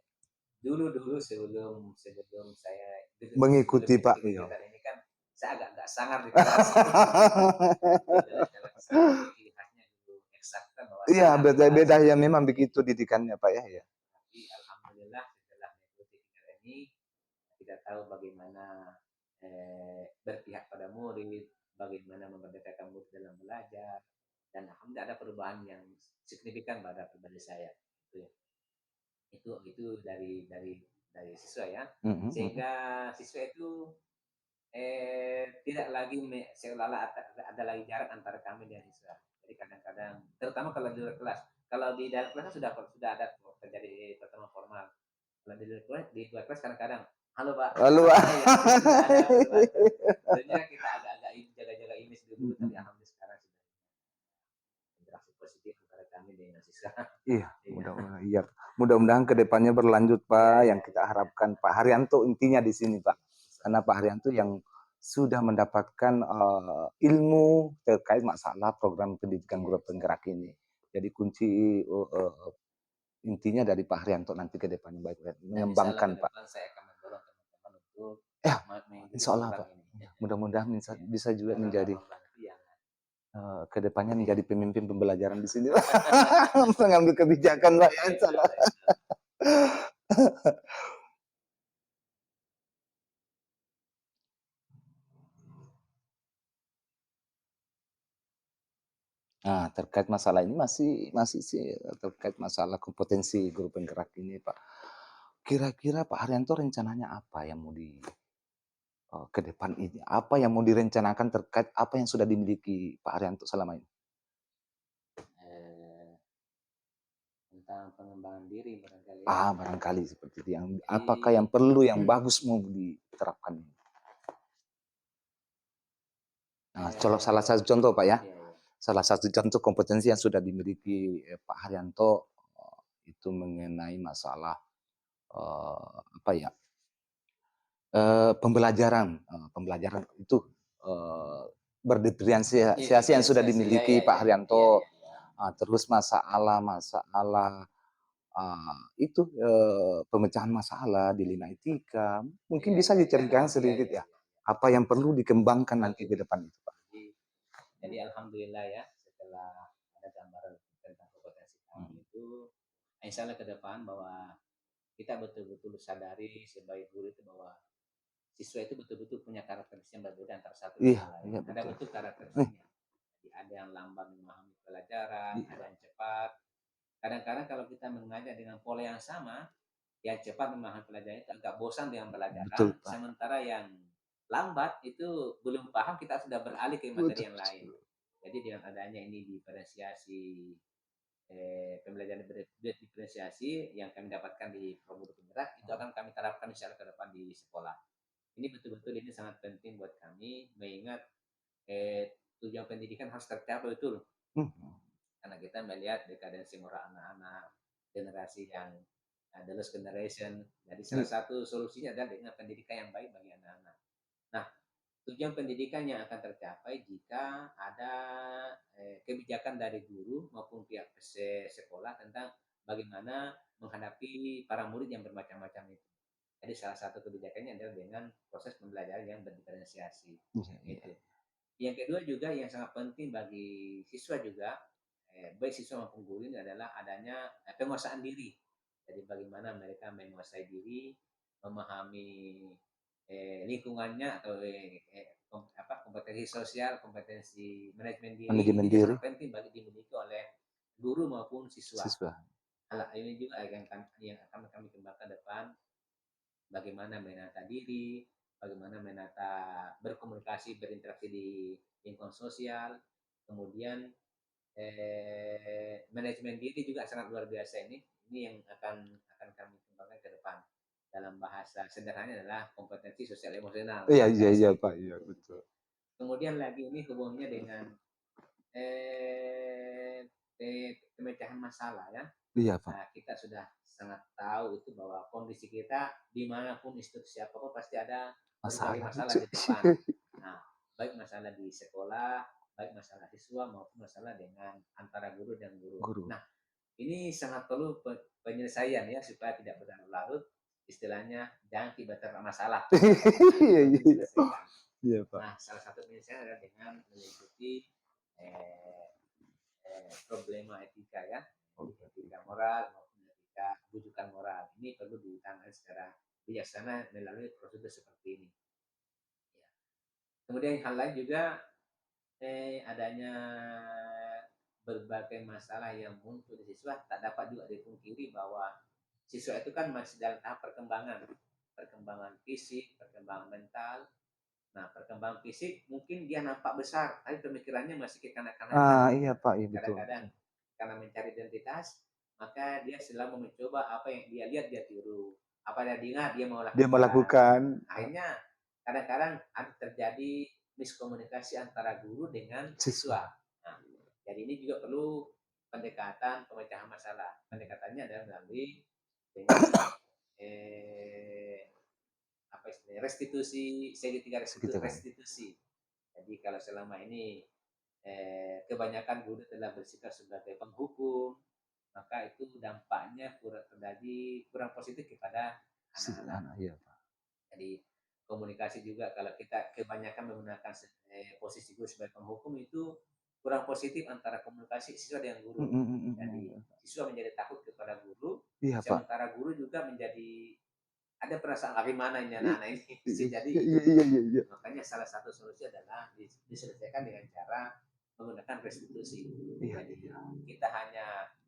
S2: dulu sebelum sebelum saya sebelum
S1: Mengikuti, Pak,
S2: mengikuti
S1: iya.
S2: kegiatan ini kan saya agak sangar di kelas itu adalah kalau saya ciri khasnya dulu eksakta bahwa
S1: Iya,
S2: sangar di kelas
S1: beda-beda ya memang begitu didikannya, Pak, ya, ya.
S2: tapi alhamdulillah setelah mengikuti kegiatan ini kita tahu bagaimana berpihak pada murid, bagaimana memerdekakan murid dalam belajar, dan alhamdulillah ada perubahan yang signifikan pada pribadi saya. Itu ya. Itu dari siswa ya.
S1: Mhm mhm.
S2: Sehingga siswa itu tidak lagi seolah-olah ada lagi jarak antara kami dan siswa. Jadi kadang-kadang, terutama kalau di luar kelas, kalau di dalam kelas sudah ada terjadi pertemuan formal. Kalau di luar kelas kadang-kadang, halo Pak,
S1: Lalu
S2: ya sudah ada perubahan tuh. Tentunya kita agak-agak jaga-jaga image dulu, tapi
S1: mhm.
S2: alhamdulillah sekarang sudah interaksi positif antara kami dengan siswa.
S1: Iya,
S2: Iya,
S1: iya. Mudah-mudahan ke depannya berlanjut,
S2: iya,
S1: Pak,
S2: iya,
S1: yang kita
S2: iya, iya.
S1: harapkan Pak Haryanto intinya di sini, Pak.
S2: Insya
S1: Karena
S2: Allah.
S1: Pak Haryanto yang sudah mendapatkan, ilmu terkait masalah program pendidikan
S2: Iya,
S1: guru
S2: insya
S1: penggerak
S2: Allah.
S1: ini. Jadi kunci, intinya dari Pak Haryanto nanti ke depannya baik
S2: Dan insya Allah ke
S1: mengembangkan, Pak.
S2: depan saya akan mendorong teman-teman untuk
S1: Ya,
S2: mengikuti
S1: insya Allah,
S2: program
S1: Pak.
S2: ini.
S1: Ya, mudah-mudahan bisa
S2: Ya,
S1: bisa juga
S2: karena nggak
S1: menjadi,
S2: membantu yang
S1: ke depannya menjadi pemimpin pembelajaran di sini, Pak. Mengambil kebijakan, Pak, ya, insya
S2: insya
S1: Allah.
S2: Allah, insya Allah.
S1: Nah, terkait masalah ini masih masih sih terkait masalah kompetensi guru penggerak ini, Pak. Kira-kira Pak Haryanto rencananya apa yang mau ke depan ini? Apa yang mau direncanakan terkait apa yang sudah dimiliki Pak Haryanto selama ini?
S2: Eh, tentang pengembangan diri barangkali ya.
S1: Barangkali seperti itu. Yang
S2: Jadi
S1: apakah yang perlu yang bagus mau diterapkan ini? Nah, kalau salah
S2: eh,
S1: satu contoh, Pak, ya.
S2: iya, iya.
S1: Salah satu contoh kompetensi yang sudah dimiliki, Pak Haryanto, itu mengenai masalah, apa ya, pembelajaran itu,
S2: Iya,
S1: berdiferensiasi yang sudah
S2: diferensiasi. Ya,
S1: dimiliki
S2: ya,
S1: Pak
S2: ya, ya, ya,
S1: Haryanto,
S2: ya, ya.
S1: terus masalah, itu, pemecahan masalah di Lina Etika, mungkin
S2: Iya,
S1: bisa
S2: iya, iya.
S1: diceritakan
S2: Iya,
S1: sedikit
S2: iya,
S1: ya,
S2: iya.
S1: apa yang perlu dikembangkan nanti
S2: Oke,
S1: ke
S2: oke.
S1: depan itu, Pak?
S2: Jadi alhamdulillah ya setelah ada gambaran tentang kompetensi
S1: Mhm.
S2: kami itu, insya Allah ke depan bahwa kita betul-betul sadari sebagai guru itu bahwa siswa itu betul-betul punya karakteristik yang berbeda antara satu
S1: Iya
S2: dengan lain.
S1: iya
S2: Ada
S1: betul.
S2: betul
S1: Eh,
S2: karakteristiknya. Jadi ada yang lambat memahami pelajaran, ada
S1: iya,
S2: yang cepat. Kadang-kadang kalau kita mengajar dengan pola yang sama, yang cepat memahami pelajaran itu agak bosan dengan
S1: betul,
S2: pelajaran,
S1: Pak.
S2: sementara yang lambat itu belum paham kita sudah beralih ke materi
S1: Betul
S2: yang lain.
S1: betul.
S2: Jadi dengan adanya ini diferensiasi pembelajaran diferensiasi yang kami dapatkan di Promo Penggerak itu akan kami terapkan secara ke depan di sekolah. Ini betul-betul ini sangat penting buat kami mengingat tujuan pendidikan harus tercapai betul.
S1: Mhm.
S2: Karena kita melihat dekadensi moral anak-anak, generasi yang the lost generation. Jadi salah
S1: I
S2: satu solusinya adalah dengan pendidikan yang baik bagi anak-anak. Nah, tujuan pendidikan yang akan tercapai jika ada kebijakan dari guru maupun pihak sekolah tentang bagaimana menghadapi para murid yang bermacam-macam itu. Jadi salah satu kebijakannya adalah dengan proses pembelajaran yang berdiferensiasi.
S1: iya iya.
S2: Itu. Yang kedua juga yang sangat penting bagi siswa juga, baik siswa maupun guru ini adalah adanya penguasaan diri. Jadi bagaimana mereka menguasai diri, memahami lingkungannya atau kompetensi sosial, kompetensi manajemen diri.
S1: Manajemen
S2: Ini
S1: diri,
S2: sangat penting bagi dimiliki oleh guru maupun siswa.
S1: siswa.
S2: Hal ini juga yang akan kami kembangkan depan, bagaimana menata diri, bagaimana menata berkomunikasi, berinteraksi di lingkungan sosial, kemudian manajemen diri juga sangat luar biasa ini. Ini yang akan kami kembangkan ke depan. Dalam bahasa sederhananya adalah kompetensi sosial emosional,
S1: Iya iya iya,
S2: KSE.
S1: Pak, iya betul.
S2: Kemudian lagi ini hubungannya dengan eh, pemecahan masalah ya.
S1: Iya, Pak,
S2: Nah, kita sudah sangat tahu itu bahwa kondisi kita dimanapun institusi apapun pasti ada berbagai
S1: masalah
S2: masalah di depan. Nah, baik masalah di sekolah, baik masalah siswa maupun masalah dengan antara guru dan guru.
S1: guru.
S2: Nah, ini sangat perlu penyelesaian ya supaya tidak berlarut-larut. Istilahnya jangan tiba-tiba masalah. Nah, itu
S1: Iya
S2: perlu
S1: iya
S2: diselesaikan.
S1: iya, Pak.
S2: Nah, salah satu penyelesaian adalah dengan mengikuti eh, problema etika ya, etika moral maupun etika rujukan moral. Ini perlu ditangani secara bijaksana melalui prosedur seperti ini. Ya. Kemudian hal lain juga adanya berbagai masalah yang muncul di siswa tak dapat juga dipungkiri bahwa siswa itu kan masih dalam tahap perkembangan, perkembangan fisik, perkembangan mental. Nah, perkembangan fisik mungkin dia nampak besar, tapi pemikirannya masih kekanak-kanakan.
S1: Iya, Pak, iya betul
S2: Kadang-kadang
S1: betul.
S2: karena mencari identitas, maka dia selalu mencoba apa yang dia lihat dia tiru, apa yang dia dengar dia mau
S1: Dia
S2: lakukan.
S1: melakukan
S2: Akhirnya kadang-kadang ada terjadi miskomunikasi antara guru dengan
S1: siswa.
S2: siswa. Nah, jadi ini juga perlu pendekatan pemecahan masalah. Pendekatannya adalah melalui dengan apa istilahnya restitusi, segitiga
S1: Segitu kan.
S2: restitusi. Jadi kalau selama ini kebanyakan guru telah bersikap sebagai penghukum, maka itu dampaknya kurang positif kepada anak-anak.
S1: Iya, Pak.
S2: Jadi komunikasi juga kalau kita kebanyakan menggunakan posisi guru sebagai penghukum itu kurang positif antara komunikasi siswa dengan guru.
S1: Mhm mhm
S2: Jadi
S1: mhm.
S2: siswa menjadi takut kepada guru,
S1: Iya, Pak.
S2: sementara guru juga menjadi ada perasaan bagaimana ini
S1: I
S2: anak-anak ini bisa jadi
S1: iya
S2: gitu.
S1: iya iya iya.
S2: Makanya salah satu solusi adalah diselesaikan dengan cara menggunakan restitusi.
S1: Iya
S2: Jadi
S1: iya.
S2: kita hanya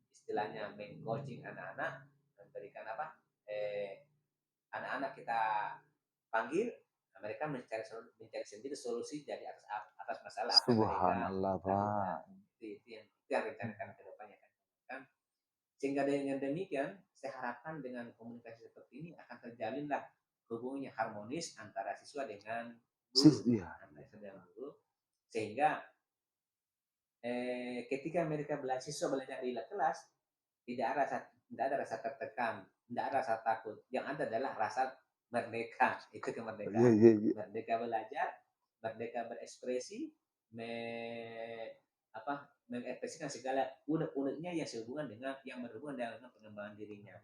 S2: istilahnya meng-coaching anak-anak, memberikan apa? Anak-anak kita panggil, nah mereka mencari sendiri solusi dari atas masalah apa yang mereka
S1: Subhanallah,
S2: lakukan.
S1: Pak.
S2: Itu yang rencanakan ke depannya kan. Sehingga dengan demikian, saya harapkan dengan komunikasi seperti ini akan terjalinlah hubungannya harmonis antara siswa dengan guru,
S1: Iya
S2: antara
S1: iya.
S2: siswa dengan guru, sehingga ketika siswa belajar di kelas tidak ada rasa tertekan, tidak ada rasa takut. Yang ada adalah rasa merdeka, itu
S1: Iya
S2: kemerdekaan.
S1: iya iya.
S2: Merdeka belajar, merdeka berekspresi, me, mengekspresikan segala unek-uneknya yang berhubungan dengan pengembangan dirinya.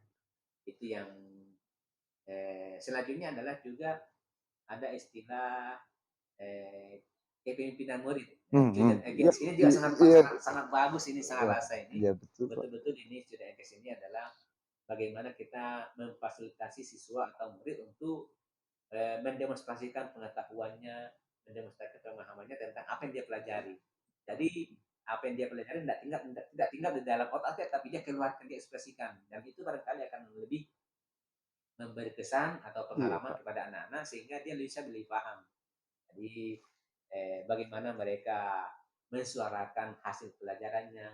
S2: Itu yang selanjutnya adalah juga ada istilah eh, kepemimpinan murid.
S1: Mhm.
S2: Student
S1: Iya
S2: engage ini juga sangat
S1: iya.
S2: sangat sangat bagus ini sangat
S1: Wah,
S2: rasa ini.
S1: iya betul, Pak.
S2: Betul-betul ini student engage ini adalah bagaimana kita memfasilitasi siswa atau murid untuk mendemonstrasikan pengetahuannya, mendemonstrasikan pemahamannya tentang apa yang dia pelajari. Jadi apa yang dia pelajari tidak tinggal di dalam otaknya, tapi dia keluarkan, dia ekspresikan. Dan itu barangkali akan lebih memberi kesan atau
S1: Iya,
S2: pengalaman
S1: Pak.
S2: kepada anak-anak sehingga dia bisa lebih paham. Jadi bagaimana mereka mensuarakan hasil pelajarannya,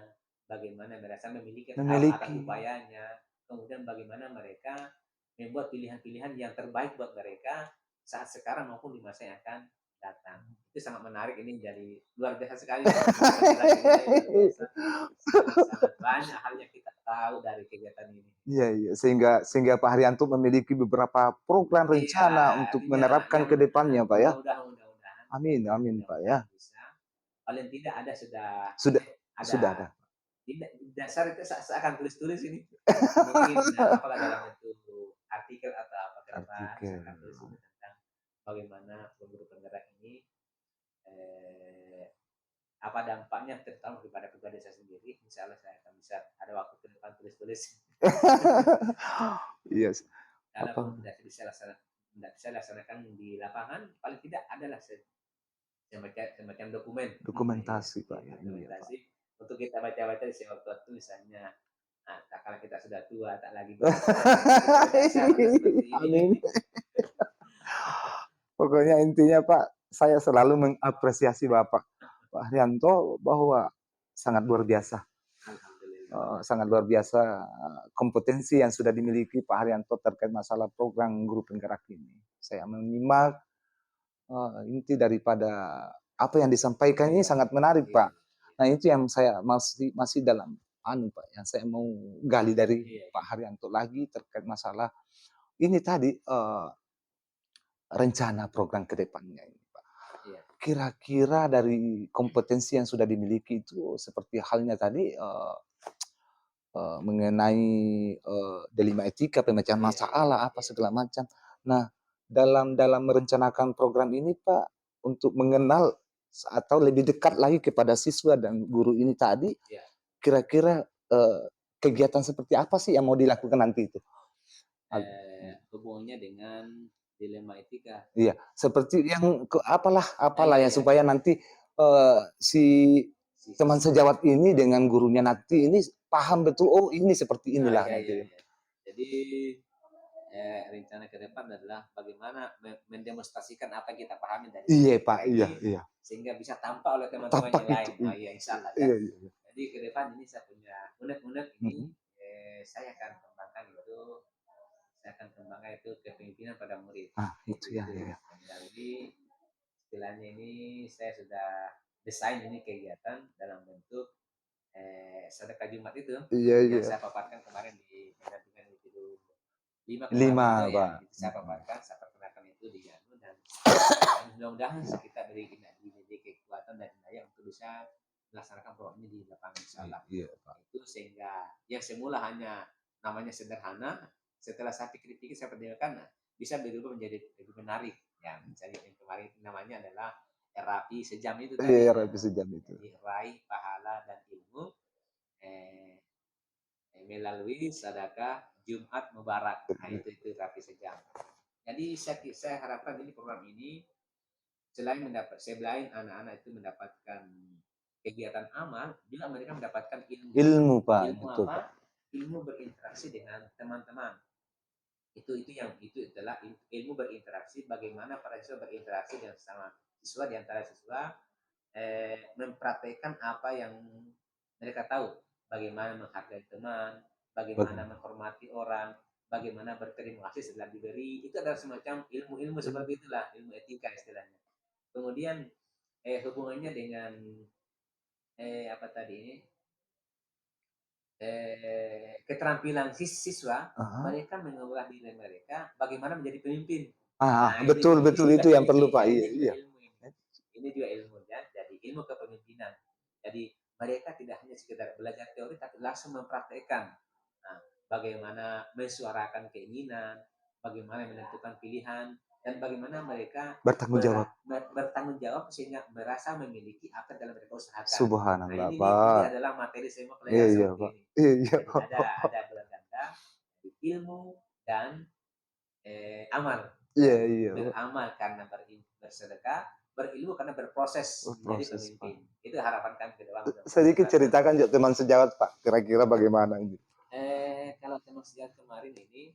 S2: bagaimana mereka memiliki hal atas
S1: Memiliki.
S2: upayanya, kemudian bagaimana mereka membuat pilihan-pilihan yang terbaik buat mereka saat sekarang maupun di masa yang akan datang. Itu sangat menarik ini, jadi luar biasa sekali penggerak ini saya luar biasa. Sangat-sangat banyak hal yang kita tahu dari kegiatan ini.
S1: Iya, iya. Sehingga Pak Haryanto memiliki beberapa program
S2: Iya,
S1: rencana untuk
S2: artinya
S1: menerapkan
S2: yang
S1: ke depannya, Pak, ya.
S2: mudah-mudahan
S1: Amin, amin, Pak, ya.
S2: mudah-mudahan bisa, paling tidak ada
S1: Sudah
S2: ada
S1: sudah ada
S2: tidak dasar itu seakan tulis-tulis ini. Mungkin apakah dalam bentuk artikel atau apa ke depan, saya
S1: artikel.
S2: akan tulis ini tentang bagaimana guru penggerak ini eh, apa dampaknya terutama kepada pribadi saya sendiri. Insya Allah saya akan bisa ada waktu ke depan tulis-tulis.
S1: Yes.
S2: Kalaupun
S1: Apa?
S2: tidak bisa laksanakan di lapangan, paling tidak adalah semacam dokumen.
S1: Dokumentasi,
S2: Ya,
S1: Pak, ya. Iya, Pak.
S2: dokumentasi untuk kita baca-baca di sewaktu-waktu misalnya. Nah, kalau kita sudah tua tak lagi bisa baca seperti ini.
S1: Amin. Pokoknya intinya, Pak, saya selalu mengapresiasi Bapak Pak Haryanto bahwa sangat luar biasa.
S2: Alhamdulillah.
S1: Sangat luar biasa kompetensi yang sudah dimiliki Pak Haryanto terkait masalah program guru penggerak ini. Saya menyimak inti daripada apa yang disampaikan ini sangat menarik,
S2: Iya,
S1: Pak. Nah, itu yang saya masih dalam Pak, yang saya mau gali dari
S2: iya,
S1: Pak Haryanto lagi terkait masalah ini tadi rencana program ke depannya ini, Pak.
S2: iya.
S1: Kira-kira dari kompetensi yang sudah dimiliki itu seperti halnya tadi mengenai delima etika, pemecahan
S2: Iya, iya,
S1: masalah, apa
S2: iya.
S1: segala macam. Nah, dalam merencanakan program ini, Pak, untuk mengenal atau lebih dekat lagi kepada siswa dan guru ini tadi,
S2: Iya.
S1: kira-kira kegiatan seperti apa sih yang mau dilakukan nanti itu?
S2: Hubungannya dengan dilema etika.
S1: Iya, seperti yang apalah
S2: Ah,
S1: apalah
S2: iya,
S1: ya
S2: iya.
S1: supaya nanti si
S2: Si
S1: teman
S2: siswa.
S1: sejawat ini dengan gurunya nanti ini paham betul, oh ini seperti
S2: Ah,
S1: inilah
S2: iya, iya,
S1: nanti.
S2: iya. Jadi rencana ke depan adalah bagaimana mendemonstrasikan apa yang kita pahami dari
S1: Iya, Pak,
S2: sejarah
S1: iya,
S2: ini
S1: iya.
S2: sehingga bisa tampak oleh teman-teman
S1: Tapak
S2: yang
S1: itu.
S2: lain. Oh iya, insya Allah ya.
S1: Iya, iya, iya.
S2: Jadi ke depan ini saya punya unek-unek ini
S1: Mhm.
S2: saya akan kembangkan itu, kepemimpinan pada murid.
S1: Ah, itu ya,
S2: Itu
S1: ya, ya.
S2: jadi istilahnya ini saya sudah desain ini kegiatan dalam bentuk sedekah Jumat itu
S1: Iya,
S2: yang
S1: iya.
S2: saya paparkan kemarin di pendampingan individu 5 kemarin
S1: 5,
S2: itu ya,
S1: Pak.
S2: itu saya paparkan, saya perkenalkan itu di Anu dan mudah-mudahan kita diberi kekuatan dan daya untuk bisa melaksanakan program ini di lapangan insyaallah.
S1: Iya, Pak.
S2: Itu sehingga yang semula hanya namanya sederhana, setelah saya pikir-pikir saya pertimbangkan bisa berubah menjadi lebih menarik. Ya, misalnya yang kemarin namanya adalah terapi sejam itu tadi.
S1: Iya,
S2: Nah,
S1: revisi jam itu.
S2: jadi raih pahala dan ilmu eh, melalui sedekah Jumat Mubarak. Nah, itu terapi sejam. Jadi saya harapkan ini program ini selain anak-anak itu mendapatkan kegiatan amal, juga mereka mendapatkan ilmu.
S1: Ilmu, Pak.
S2: Ilmu
S1: Betul, Pak.
S2: apa? Ilmu berinteraksi dengan teman-teman. Itu adalah ilmu berinteraksi, bagaimana para siswa berinteraksi dengan sesama siswa, di antara siswa mempraktekkan apa yang mereka tahu, bagaimana menghargai teman, bagaimana
S1: Bagaimana?
S2: menghormati orang, bagaimana berterima kasih setelah diberi. Itu adalah semacam ilmu-ilmu seperti itulah, ilmu etika istilahnya. Kemudian hubungannya dengan apa tadi ini keterampilan siswa,
S1: Aha.
S2: mereka mengolah diri mereka bagaimana menjadi pemimpin.
S1: Ah,
S2: Nah,
S1: betul,
S2: ini
S1: betul
S2: juga
S1: itu yang perlu,
S2: ini
S1: Pak.
S2: ya
S1: Iya,
S2: ini juga
S1: iya.
S2: ilmu ini. Ini juga ilmunya, jadi ilmu kepemimpinan. Jadi mereka tidak hanya sekedar belajar teori tapi langsung mempraktekkan. Nah, bagaimana mensuarakan keinginan, bagaimana menentukan pilihan, dan bagaimana mereka
S1: Bertanggung jawab.
S2: bertanggung jawab sehingga merasa memiliki apa yang dalam mereka usahakan. Nah,
S1: Subhanallah,
S2: ini
S1: Pak.
S2: adalah materi semua
S1: Iya,
S2: pelajaran
S1: iya,
S2: seperti
S1: Pak.
S2: ini.
S1: Iya, iya.
S2: Jadi ada dua ganda, ilmu dan amal.
S1: Iya,
S2: Jadi
S1: iya, Pak.
S2: beramal karena bersedekah, berilmu karena berproses
S1: Oh,
S2: menjadi
S1: proses, Pak.
S2: pemimpin. Itu harapan kami ke depan
S1: Sedikit
S2: mudah-mudahan.
S1: ceritakan juga teman sejawat, Pak. Kira-kira bagaimana ini?
S2: Kalau teman sejak kemarin ini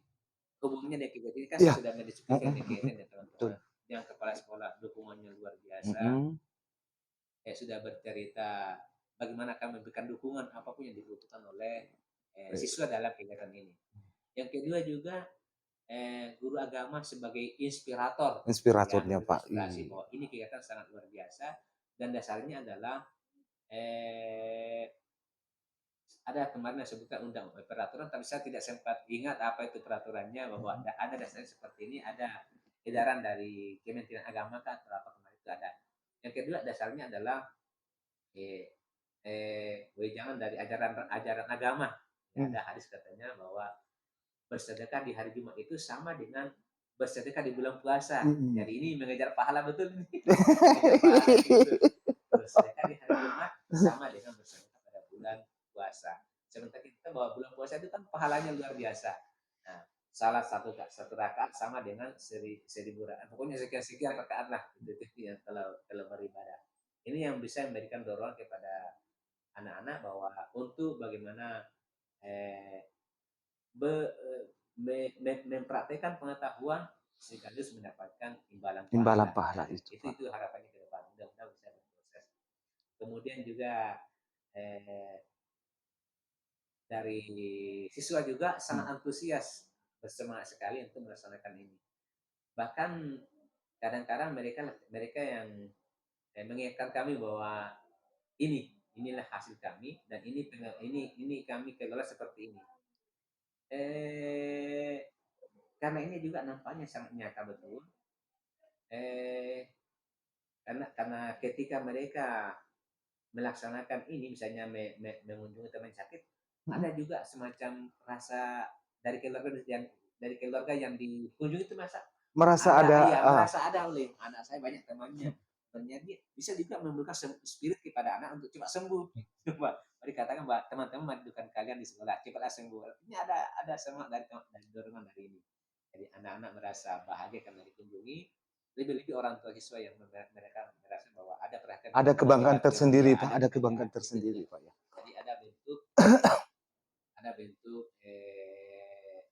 S2: hubungannya dengan kegiatan ini kan saya
S1: Iya.
S2: sudah mendiskusikan kegiatan dengan
S1: Betul.
S2: teman-teman. Yang kepala sekolah dukungannya luar biasa.
S1: Mhm.
S2: Sudah bercerita bagaimana akan memberikan dukungan apapun yang dibutuhkan oleh siswa dalam kegiatan ini. Yang kedua juga guru agama sebagai inspirator, ya,
S1: Inspiratornya Pak.
S2: inspirasi bahwa ini kegiatan sangat luar biasa dan dasarnya adalah ada kemarin yang sebutkan peraturan, tapi saya tidak sempat ingat apa itu peraturannya, bahwa ada dasarnya seperti ini, ada edaran dari Kementerian Agama kan atau apa kemarin itu ada. Yang kedua dasarnya adalah wejangan dari ajaran agama. Ya, ada hadis katanya bahwa bersedekah di hari Jumat itu sama dengan bersedekah di bulan puasa. Jadi ini mengejar pahala betul nih. Mengejar pahala itu. Bersedekah di hari Jumat sama dengan bersedekah pada bulan puasa. Sementara kita bahwa bulan puasa itu kan pahalanya luar biasa. Nah, salah satu rakaat sama dengan 1000 rakaat. Pokoknya sekian rakaat lah itu ya kalau beribadah. Ini yang bisa memberikan dorongan kepada anak-anak bahwa untuk bagaimana mempraktekkan pengetahuan sekaligus mendapatkan imbalan
S1: pahala
S2: pahala.
S1: itu Pak.
S2: Itu harapannya ke depan. Mudah-mudahan bisa berproses. Kemudian juga dari siswa juga sangat antusias, bersemangat sekali untuk melaksanakan ini. Bahkan kadang-kadang mereka yang mengingatkan kami bahwa inilah hasil kami dan ini kami kelola seperti ini. Karena ini juga nampaknya sangat nyata betul. Karena ketika mereka melaksanakan ini, misalnya mengunjungi teman sakit, ada juga semacam rasa dari keluarga yang dikunjungi itu
S1: Merasa ada
S2: merasa ada oleh anak saya, banyak temannya. Ternyata dia bisa juga memberikan spirit kepada anak untuk cepat sembuh. Coba dikatakan bahwa teman-teman merindukan kalian di sekolah, cepatlah sembuh. Artinya ada semangat dari dorongan dari ini. Jadi anak-anak merasa bahagia karena dikunjungi. Lebih-lebih orang tua siswa yang mereka merasa bahwa ada perhatian,
S1: ada kebanggaan tersendiri
S2: ya,
S1: Pak, ada kebanggaan tersendiri Pak ya.
S2: Jadi ada bentuk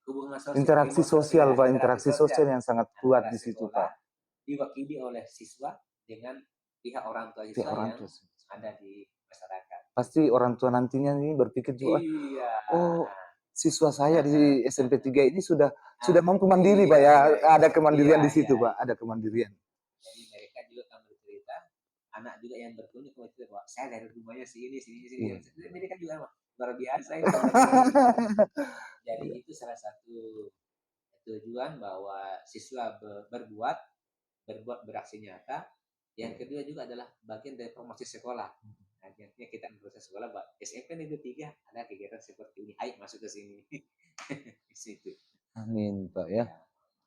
S2: hubungan sosial,
S1: interaksi sosial Pak, interaksi sosial yang sangat kuat di situ Pak.
S2: Diwakili oleh siswa dengan pihak orang tua siswa yang ada di masyarakat.
S1: Pasti orang tua nantinya ini berpikir juga,
S2: iya,
S1: oh siswa saya di SMP 3 ini sudah mampu mandiri Pak ya, ada kemandirian di situ Pak, ada kemandirian.
S2: Jadi mereka juga akan bercerita, anak juga yang berkunjung bercerita bahwa saya dari rumahnya sini. Mereka juga luar biasa itu. Jadi itu salah satu tujuan bahwa siswa beraksi nyata. Yang kedua juga adalah bagian dari promosi sekolah. Akhirnya kita proses sekolah, SMP Negeri 3 ada kegiatan seperti ini, ayo masuk ke sini. Di situ.
S1: Amin Pak ya.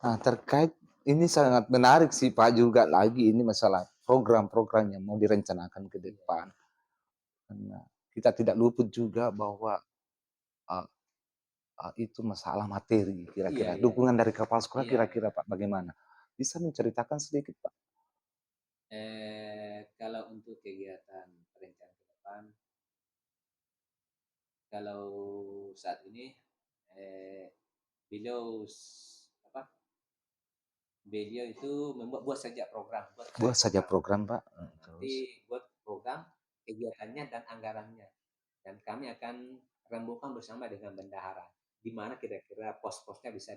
S1: Nah terkait ini sangat menarik sih Pak juga lagi ini masalah program-program yang mau direncanakan ke depan. Karena kita tidak luput juga bahwa itu masalah materi kira-kira. Dukungan dari kepala sekolah kira-kira Pak bagaimana? Bisa menceritakan sedikit Pak?
S2: Kalau untuk kegiatan perencanaan ke depan, kalau saat ini beliau itu buat saja program.
S1: Buat saja program Pak.
S2: Nanti buat program kegiatannya dan anggarannya. Dan kami akan rembukan bersama dengan bendahara. Di mana kira-kira pos-posnya bisa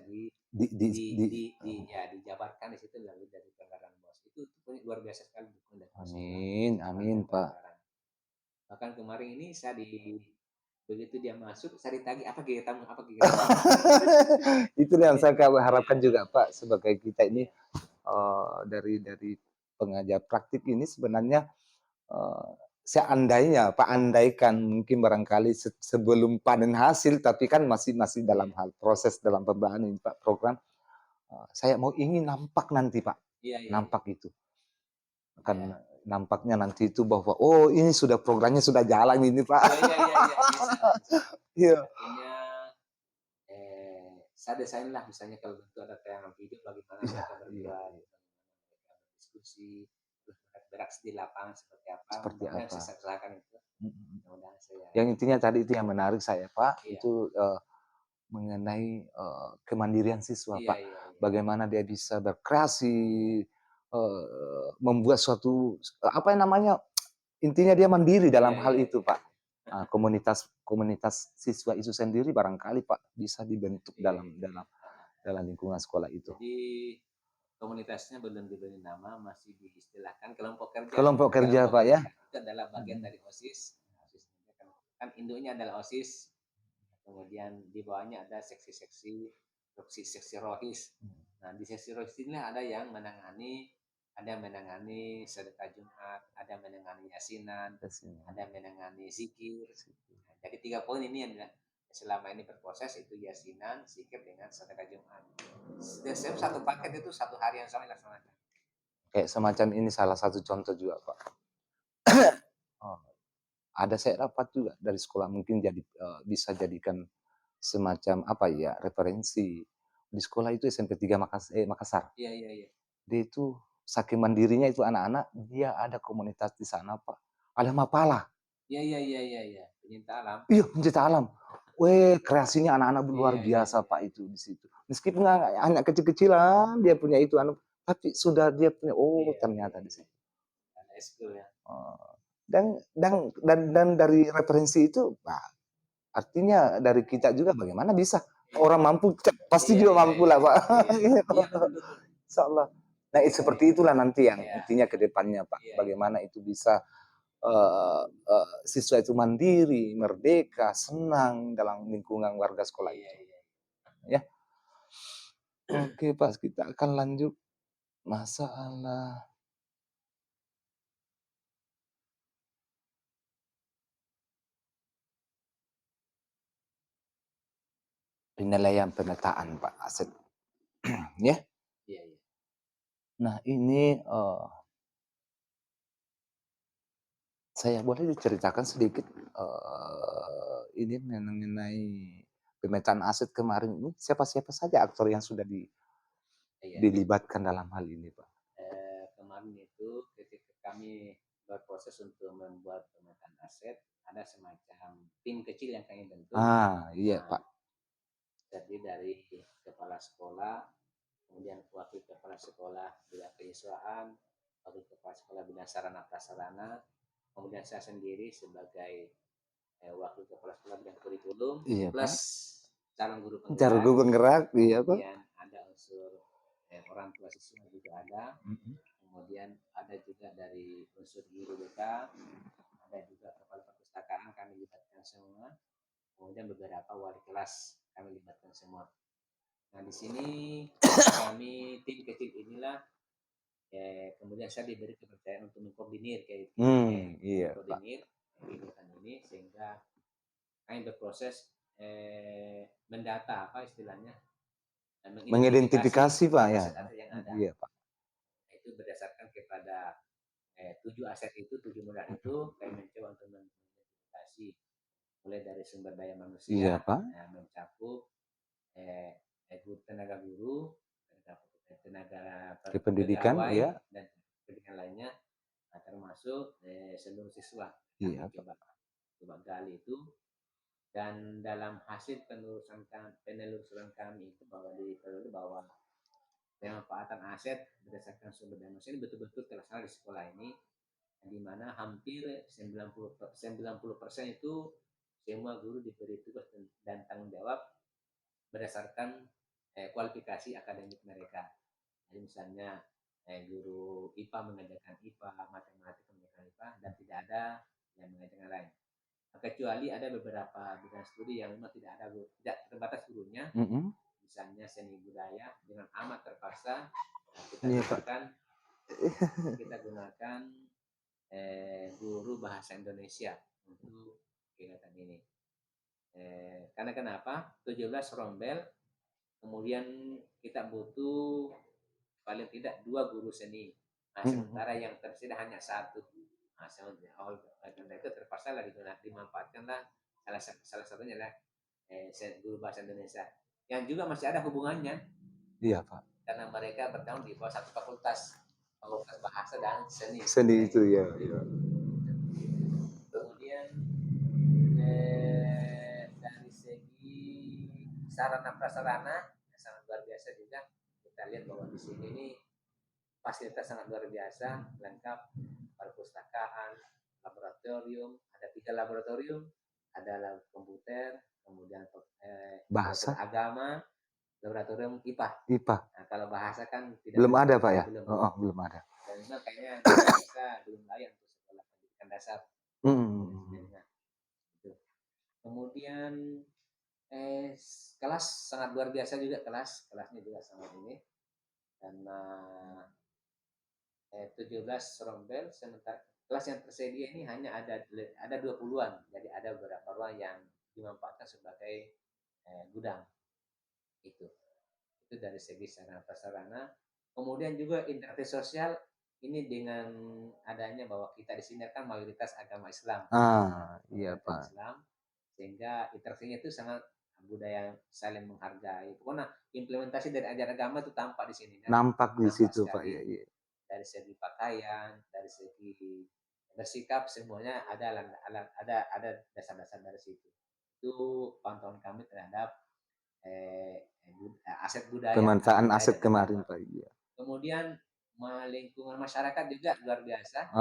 S2: dijabarkan di situ lalu dari anggaran bos. Itu luar biasa sekali.
S1: Amin Pak.
S2: Bahkan kemarin ini begitu dia masuk, saya ditagih apa kegiatan.
S1: Itu yang saya harapkan juga Pak, sebagai kita ini dari pengajar praktik ini sebenarnya seandainya Pak andaikan mungkin barangkali sebelum panen hasil, tapi kan masih dalam hal proses dalam pembahasan ini Pak program. Saya mau ingin nampak nanti Pak, nampak itu. Kan nampaknya nanti itu bahwa oh ini sudah programnya sudah jalan ini Pak.
S2: Iya. Artinya saya desain lah misalnya kalau bentuk ada tayangan video bagaimana mereka berdua diskusi, beraksi di lapangan seperti apa. Saya serahkan itu.
S1: Yang intinya tadi itu yang menarik saya Pak, itu mengenai kemandirian siswa Pak. Bagaimana dia bisa berkreasi, membuat suatu apa yang namanya, intinya dia mandiri dalam hal itu Pak. Nah, komunitas siswa itu sendiri barangkali Pak bisa dibentuk dalam dalam lingkungan sekolah itu.
S2: Jadi komunitasnya belum diberi nama, masih diistilahkan kelompok kerja.
S1: Kelompok kerja, Pak, ya?
S2: Itu adalah bagian dari OSIS. OSIS kan induknya adalah OSIS. Kemudian di bawahnya ada seksi-seksi rohis. Nah, di seksi rohis ini ada yang menangani sedekah Jumat, ada menangani yasinan, ada menangani zikir. Nah, jadi 3 poin ini yang selama ini berproses, itu yasinan, zikir dengan sedekah Jumat. Setiap satu paket itu 1 hari yang sama dilaksanakan.
S1: Kayak semacam ini salah satu contoh juga, Pak. Oh, ada saya dapat juga dari sekolah, mungkin jadi bisa jadikan semacam apa ya, referensi. Di sekolah itu SMP 3 Makassar.
S2: Iya, iya, iya.
S1: Dia itu saking mandirinya itu anak-anak, dia ada komunitas di sana, Pak. Ada Mapala.
S2: Iya, iya, iya, iya, iya. Pencinta alam.
S1: Iya, pencinta alam. Weh, kreasinya anak-anak luar
S2: Iya,
S1: biasa,
S2: iya, iya.
S1: Pak, itu di situ. Meskipun anak kecil-kecilan dia punya itu tapi sudah dia punya,
S2: Iya,
S1: ternyata
S2: iya,
S1: di
S2: iya.
S1: situ.
S2: Ada eskul ya.
S1: Oh, dan dari referensi itu, Pak, artinya dari kita juga bagaimana bisa orang mampu pasti
S2: Iya,
S1: juga
S2: iya,
S1: mampu
S2: iya,
S1: lah, Pak.
S2: iya. Iya, betul, betul.
S1: Insyaallah. Nah, seperti itulah nanti yang
S2: Iya,
S1: intinya ke depannya, Pak.
S2: iya, iya.
S1: Bagaimana itu bisa siswa itu mandiri, merdeka, senang dalam lingkungan warga sekolah
S2: Iya,
S1: itu.
S2: iya.
S1: Ya, oke, Pak, kita akan lanjut masalah penilaian pemetaan, Pak, aset. Ya.
S2: Iya, iya.
S1: Nah, ini saya boleh diceritakan sedikit ini mengenai pemetaan aset kemarin ini, siapa-siapa saja aktor yang sudah
S2: Iya.
S1: dilibatkan dalam hal ini, Pak?
S2: Kemarin itu ketika kami berproses untuk membuat pemetaan aset, ada semacam tim kecil yang kami bentuk.
S1: Iya,
S2: Nah,
S1: Pak.
S2: jadi dari kepala sekolah, kemudian wakil kepala sekolah bidang keiswaan, wakil kepala sekolah bidang sarana prasarana, kemudian saya sendiri sebagai wakil kepala sekolah bidang kurikulum,
S1: Iya,
S2: plus
S1: Pak.
S2: calon guru
S1: Cara
S2: penggerak.
S1: gue penggerak, iya, Pak.
S2: Kemudian ada unsur orang tua siswa juga ada. Kemudian ada juga dari unsur guru BK, ada juga kepala perpustakaan, kami libatkan semua. Kemudian beberapa wali kelas kami libatkan semua. Nah, di sini kami tim kecil inilah kemudian saya diberi kepercayaan untuk mengkoordinir kayak gitu.
S1: Iya, Pak.
S2: Mengkoordinir kegiatan ini sehingga kami berproses mendata apa istilahnya,
S1: Mengidentifikasi, Pak, ya.
S2: aset-aset yang ada.
S1: Iya, Pak.
S2: Itu berdasarkan kepada 7 aset itu, 7 modal itu, kami mencoba untuk mengidentifikasi mulai dari sumber daya manusia,
S1: Iya, Pak.
S2: mencakup tenaga guru, tenaga
S1: Kependidikan,
S2: pegawai,
S1: ya.
S2: dan pendidikan lainnya, termasuk seluruh siswa.
S1: Iya,
S2: Kami coba gali itu, dan dalam hasil penelusuran kami itu bahwa pemanfaatan aset berdasarkan sumber daya manusia ini betul-betul terlaksana di sekolah ini, di mana hampir 90% itu semua guru diberi tugas dan tanggung jawab berdasarkan kualifikasi akademik mereka. Jadi misalnya guru IPA mengajarkan IPA, matematika mengajarkan IPA, dan tidak ada yang mengajarkan lain. Kecuali ada beberapa bidang studi yang memang tidak terbatas gurunya, misalnya seni budaya dengan amat terpaksa kita gunakan guru bahasa Indonesia untuk kegiatan ini. Karena kenapa? 17 rombel, kemudian kita butuh paling tidak 2 guru seni. Nah, sementara yang tersedia hanya 1. Nah, karena itu terpaksa lagi dimanfaatkanlah salah satunya adalah guru bahasa Indonesia yang juga masih ada hubungannya.
S1: Iya, Pak.
S2: Karena mereka bertanggung di bawah satu fakultas bahasa dan seni.
S1: Seni itu, ya.
S2: Kemudian dari segi sarana prasarana sangat luar biasa juga. Kita lihat bahwa di sini ini fasilitas sangat luar biasa, lengkap, perpustakaan, laboratorium, ada 3 laboratorium, ada lab komputer, kemudian
S1: Bahasa
S2: agama, laboratorium IPA.
S1: IPA.
S2: Nah, kalau bahasa kan tidak
S1: Belum ada, Pak,
S2: ya,
S1: ya?
S2: belum belum.
S1: Heeh, belum ada.
S2: Dan memang kayaknya di Indonesia belum layak untuk sekolah pendidikan dasar.
S1: Mhm.
S2: Gitu. Kemudian kelas sangat luar biasa juga kelasnya juga sangat ini karena 17 rombel sementara kelas yang tersedia ini hanya ada 20-an. Jadi ada beberapa ruang yang dimanfaatkan sebagai gudang. Itu dari segi sarana prasarana. Kemudian juga interaksi sosial ini dengan adanya bahwa kita di sini kan mayoritas agama Islam.
S1: Iya, Pak.
S2: Islam sehingga interaksinya itu sangat budaya saling menghargai. Pokoknya implementasi dari ajaran agama itu tampak di sini.
S1: Nampak di situ, Pak.
S2: Sekali.
S1: Ya, iya.
S2: Dari segi pakaian, dari segi bersikap semuanya ada dasar-dasar dari situ. Itu pantauan kami terhadap aset budaya.
S1: Pemanfaatan aset kemarin, Pak. Iya.
S2: Kemudian lingkungan masyarakat juga luar biasa.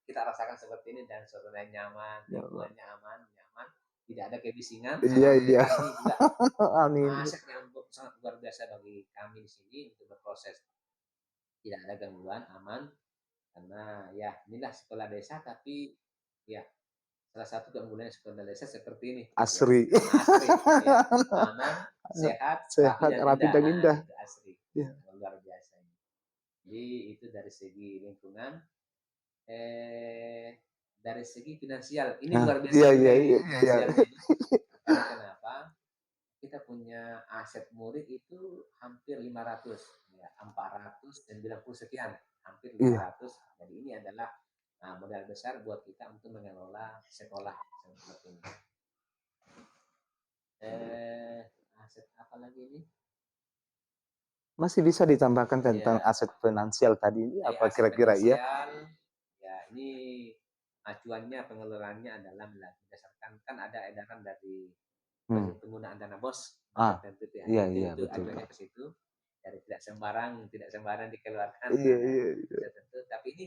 S2: Kita rasakan seperti ini dan suasana nyaman, lingkungannya aman, nyaman, tidak ada kebisingan.
S1: Iya, iya.
S2: Ini juga
S1: Amin.
S2: aset yang sangat luar biasa bagi kami di sini untuk berproses. Tidak ada gangguan, aman. Karena ya inilah sekolah desa, tapi ya salah satu keunggulan sekolah desa seperti ini.
S1: Asri.
S2: Ya. Asri, ya. Aman, sehat,
S1: rapi dan indah.
S2: Itu asri.
S1: Ya.
S2: Luar biasa. Jadi itu dari segi lingkungan. Dari segi finansial ini luar biasa juga ini finansialnya ini. Karena kenapa? Kita punya aset murid itu hampir 500 ya, 490 sekian, hampir 500. Jadi ini adalah modal besar buat kita untuk mengelola sekolah seperti ini. Aset apa lagi ini?
S1: Masih bisa ditambahkan tentang aset finansial tadi ini apa kira-kira ya?
S2: Ya, ini acuannya pengelolaannya adalah berdasarkan kan ada edaran dari penggunaan dana BOS tertentu ya.
S1: Iya,
S2: itu
S1: betul.
S2: acuannya ke situ. Dari tidak sembarang dikeluarkan.
S1: Iya.
S2: Tertentu, tapi ini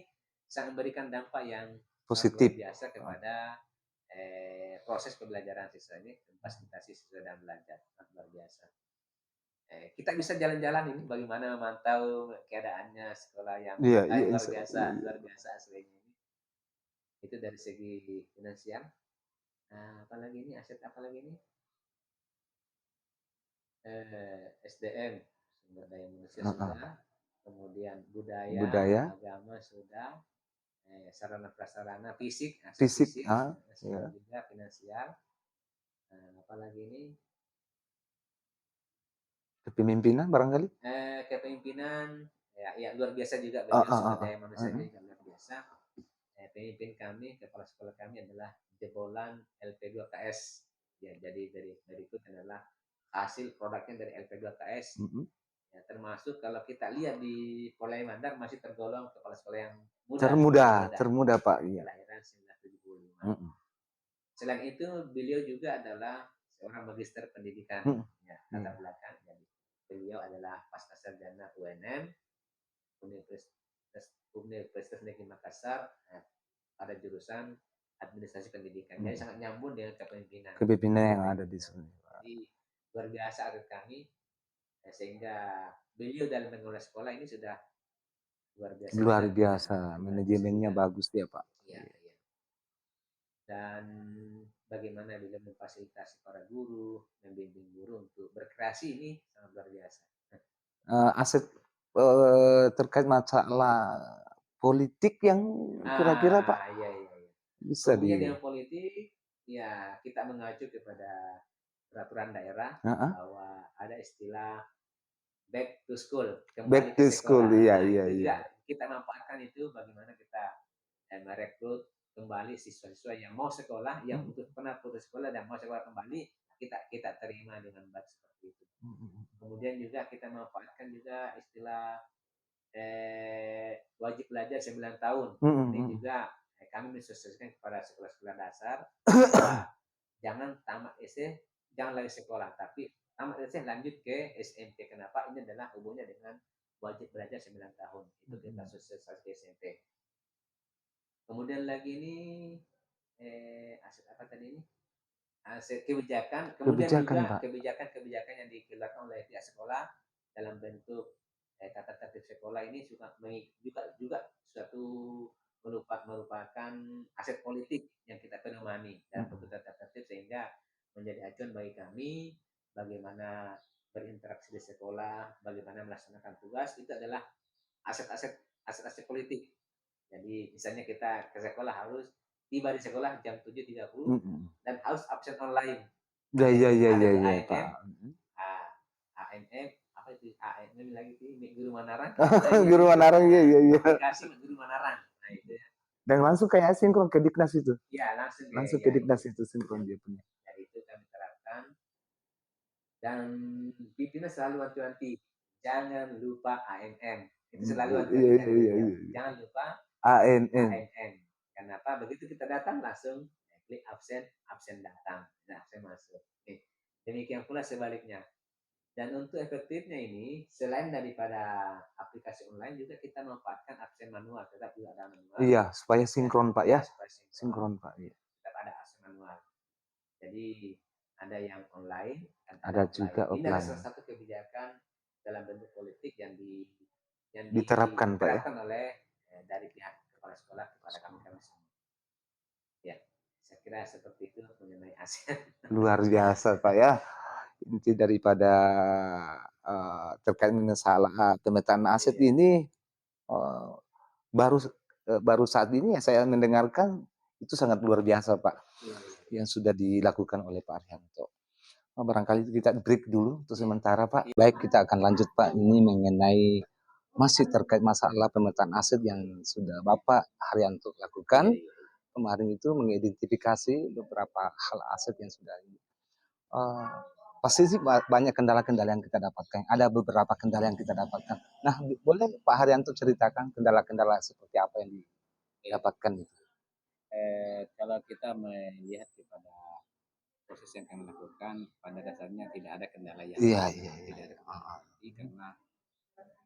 S2: sangat memberikan dampak yang
S1: positif
S2: luar biasa kepada proses pembelajaran siswa ini, fasilitasi siswa dan belajar sangat luar biasa. Kita bisa jalan-jalan ini bagaimana memantau keadaannya sekolah yang luar biasa aslinya ini. Itu dari segi finansial. Apalagi ini aset apalagi ini? SDM sumber daya manusia sudah, kemudian budaya, agama sudah, sarana prasarana fisik juga finansial. Apalagi ini?
S1: Kepemimpinan barangkali?
S2: Kepemimpinan ya luar biasa juga sumber daya manusia juga luar biasa. Pemimpin kami, kepala sekolah kami adalah jebolan LP2KS. Ya, jadi dari itu adalah hasil produknya dari LP2KS. Ya, termasuk kalau kita lihat di Polai Mandar masih tergolong kepala sekolah yang termuda Pak. Iya. Kelahiran 1975. Selain itu beliau juga adalah seorang magister pendidikan. Ya, latar belakang. Jadi beliau adalah pasca sarjana UNM Universitas Negeri Makassar pada jurusan administrasi pendidikan. Jadi sangat nyambung dengan kepemimpinan. Kepemimpinan yang ada di sini. Jadi luar biasa ada kami sehingga beliau dalam mengelola sekolah ini sudah luar biasa. Manajemennya bagus ya Pak. Iya. Dan bagaimana beliau memfasilitasi para guru, membimbing guru untuk berkreasi ini sangat luar biasa.
S1: Aset terkait masalah politik yang kira-kira Pak bisa
S2: dengan politik ya kita mengacu kepada peraturan daerah bahwa ada istilah back to school, kembali ke sekolah. Iya. Kita manfaatkan itu bagaimana kita merekrut kembali siswa-siswa yang mau sekolah, yang pernah putus sekolah dan mau sekolah kembali, kita terima dengan baik seperti itu. Kemudian juga kita manfaatkan juga istilah wajib belajar 9 tahun. Ini juga kami mensosialisasikan kepada sekolah-sekolah dasar jangan tamat SD, jangan lagi sekolah, tapi tamat SD lanjut ke SMP. Kenapa? Ini adalah hubungannya dengan wajib belajar 9 tahun. Itu kita sosialisasi ke SMP. Kemudian lagi ini aset apa tadi ini? Aset kebijakan, kemudian juga kebijakan yang dikeluarkan oleh pihak sekolah dalam bentuk tata tertib sekolah ini juga suatu merupakan aset politik yang kita pedomani dalam bentuk tata tertib, sehingga menjadi acuan bagi kami bagaimana berinteraksi di sekolah, bagaimana melaksanakan tugas, itu adalah aset-aset politik. Jadi misalnya kita ke sekolah harus tiba di sekolah jam 7.30 dan harus absen online.
S1: Ya, ya, ya,
S2: Ada
S1: ya,
S2: tuh
S1: ya,
S2: AMM,
S1: Pak.
S2: AMM, apa itu AMM lagi itu Guru Manarang.
S1: Guru Manarang, ya, ya, ya.
S2: Aplikasi Guru Manarang. Nah itu ya.
S1: Dan langsung kayak sinkron ke Diknas itu.
S2: Ya langsung
S1: Ke Diknas itu sinkron dia punya.
S2: Jadi itu kami terapkan. Dan pimpinan selalu wanti-wanti, jangan lupa AMM. Itu selalu wanti-wanti. Jangan lupa AMM. Kenapa? Begitu kita datang langsung klik absen datang. Nah, absen masuk. Demikian pula sebaliknya. Dan untuk efektifnya ini, selain daripada aplikasi online, juga kita memanfaatkan absen manual. Tetap juga ada manual.
S1: Iya, supaya sinkron Pak ya. Sinkron Pak. Iya.
S2: Tetap ada absen manual. Jadi ada yang online,
S1: ada juga offline.
S2: Ini adalah salah satu kebijakan dalam bentuk politik yang
S1: diterapkan Pak ya,
S2: oleh dari pihak kepala sekolah kepada kami semua. Ya, saya kira seperti itu mengenai ASEAN.
S1: Luar biasa Pak ya. Inti daripada terkait masalah pemetaan aset ini baru saat ini ya saya mendengarkan itu sangat luar biasa Pak yang sudah dilakukan oleh Pak Arihanto. Barangkali kita break dulu untuk sementara Pak. Baik, kita akan lanjut Pak, ini mengenai masih terkait masalah pemetaan aset yang sudah Bapak Haryanto lakukan. Kemarin itu mengidentifikasi beberapa hal aset yang sudah pasti sih banyak kendala-kendala yang kita dapatkan. Ada beberapa kendala yang kita dapatkan. Nah, boleh Pak Haryanto ceritakan kendala-kendala seperti apa yang didapatkan itu?
S2: Kalau kita melihat kepada proses yang kami lakukan, pada dasarnya tidak ada kendala yang
S1: tidak ada
S2: kendala. Karena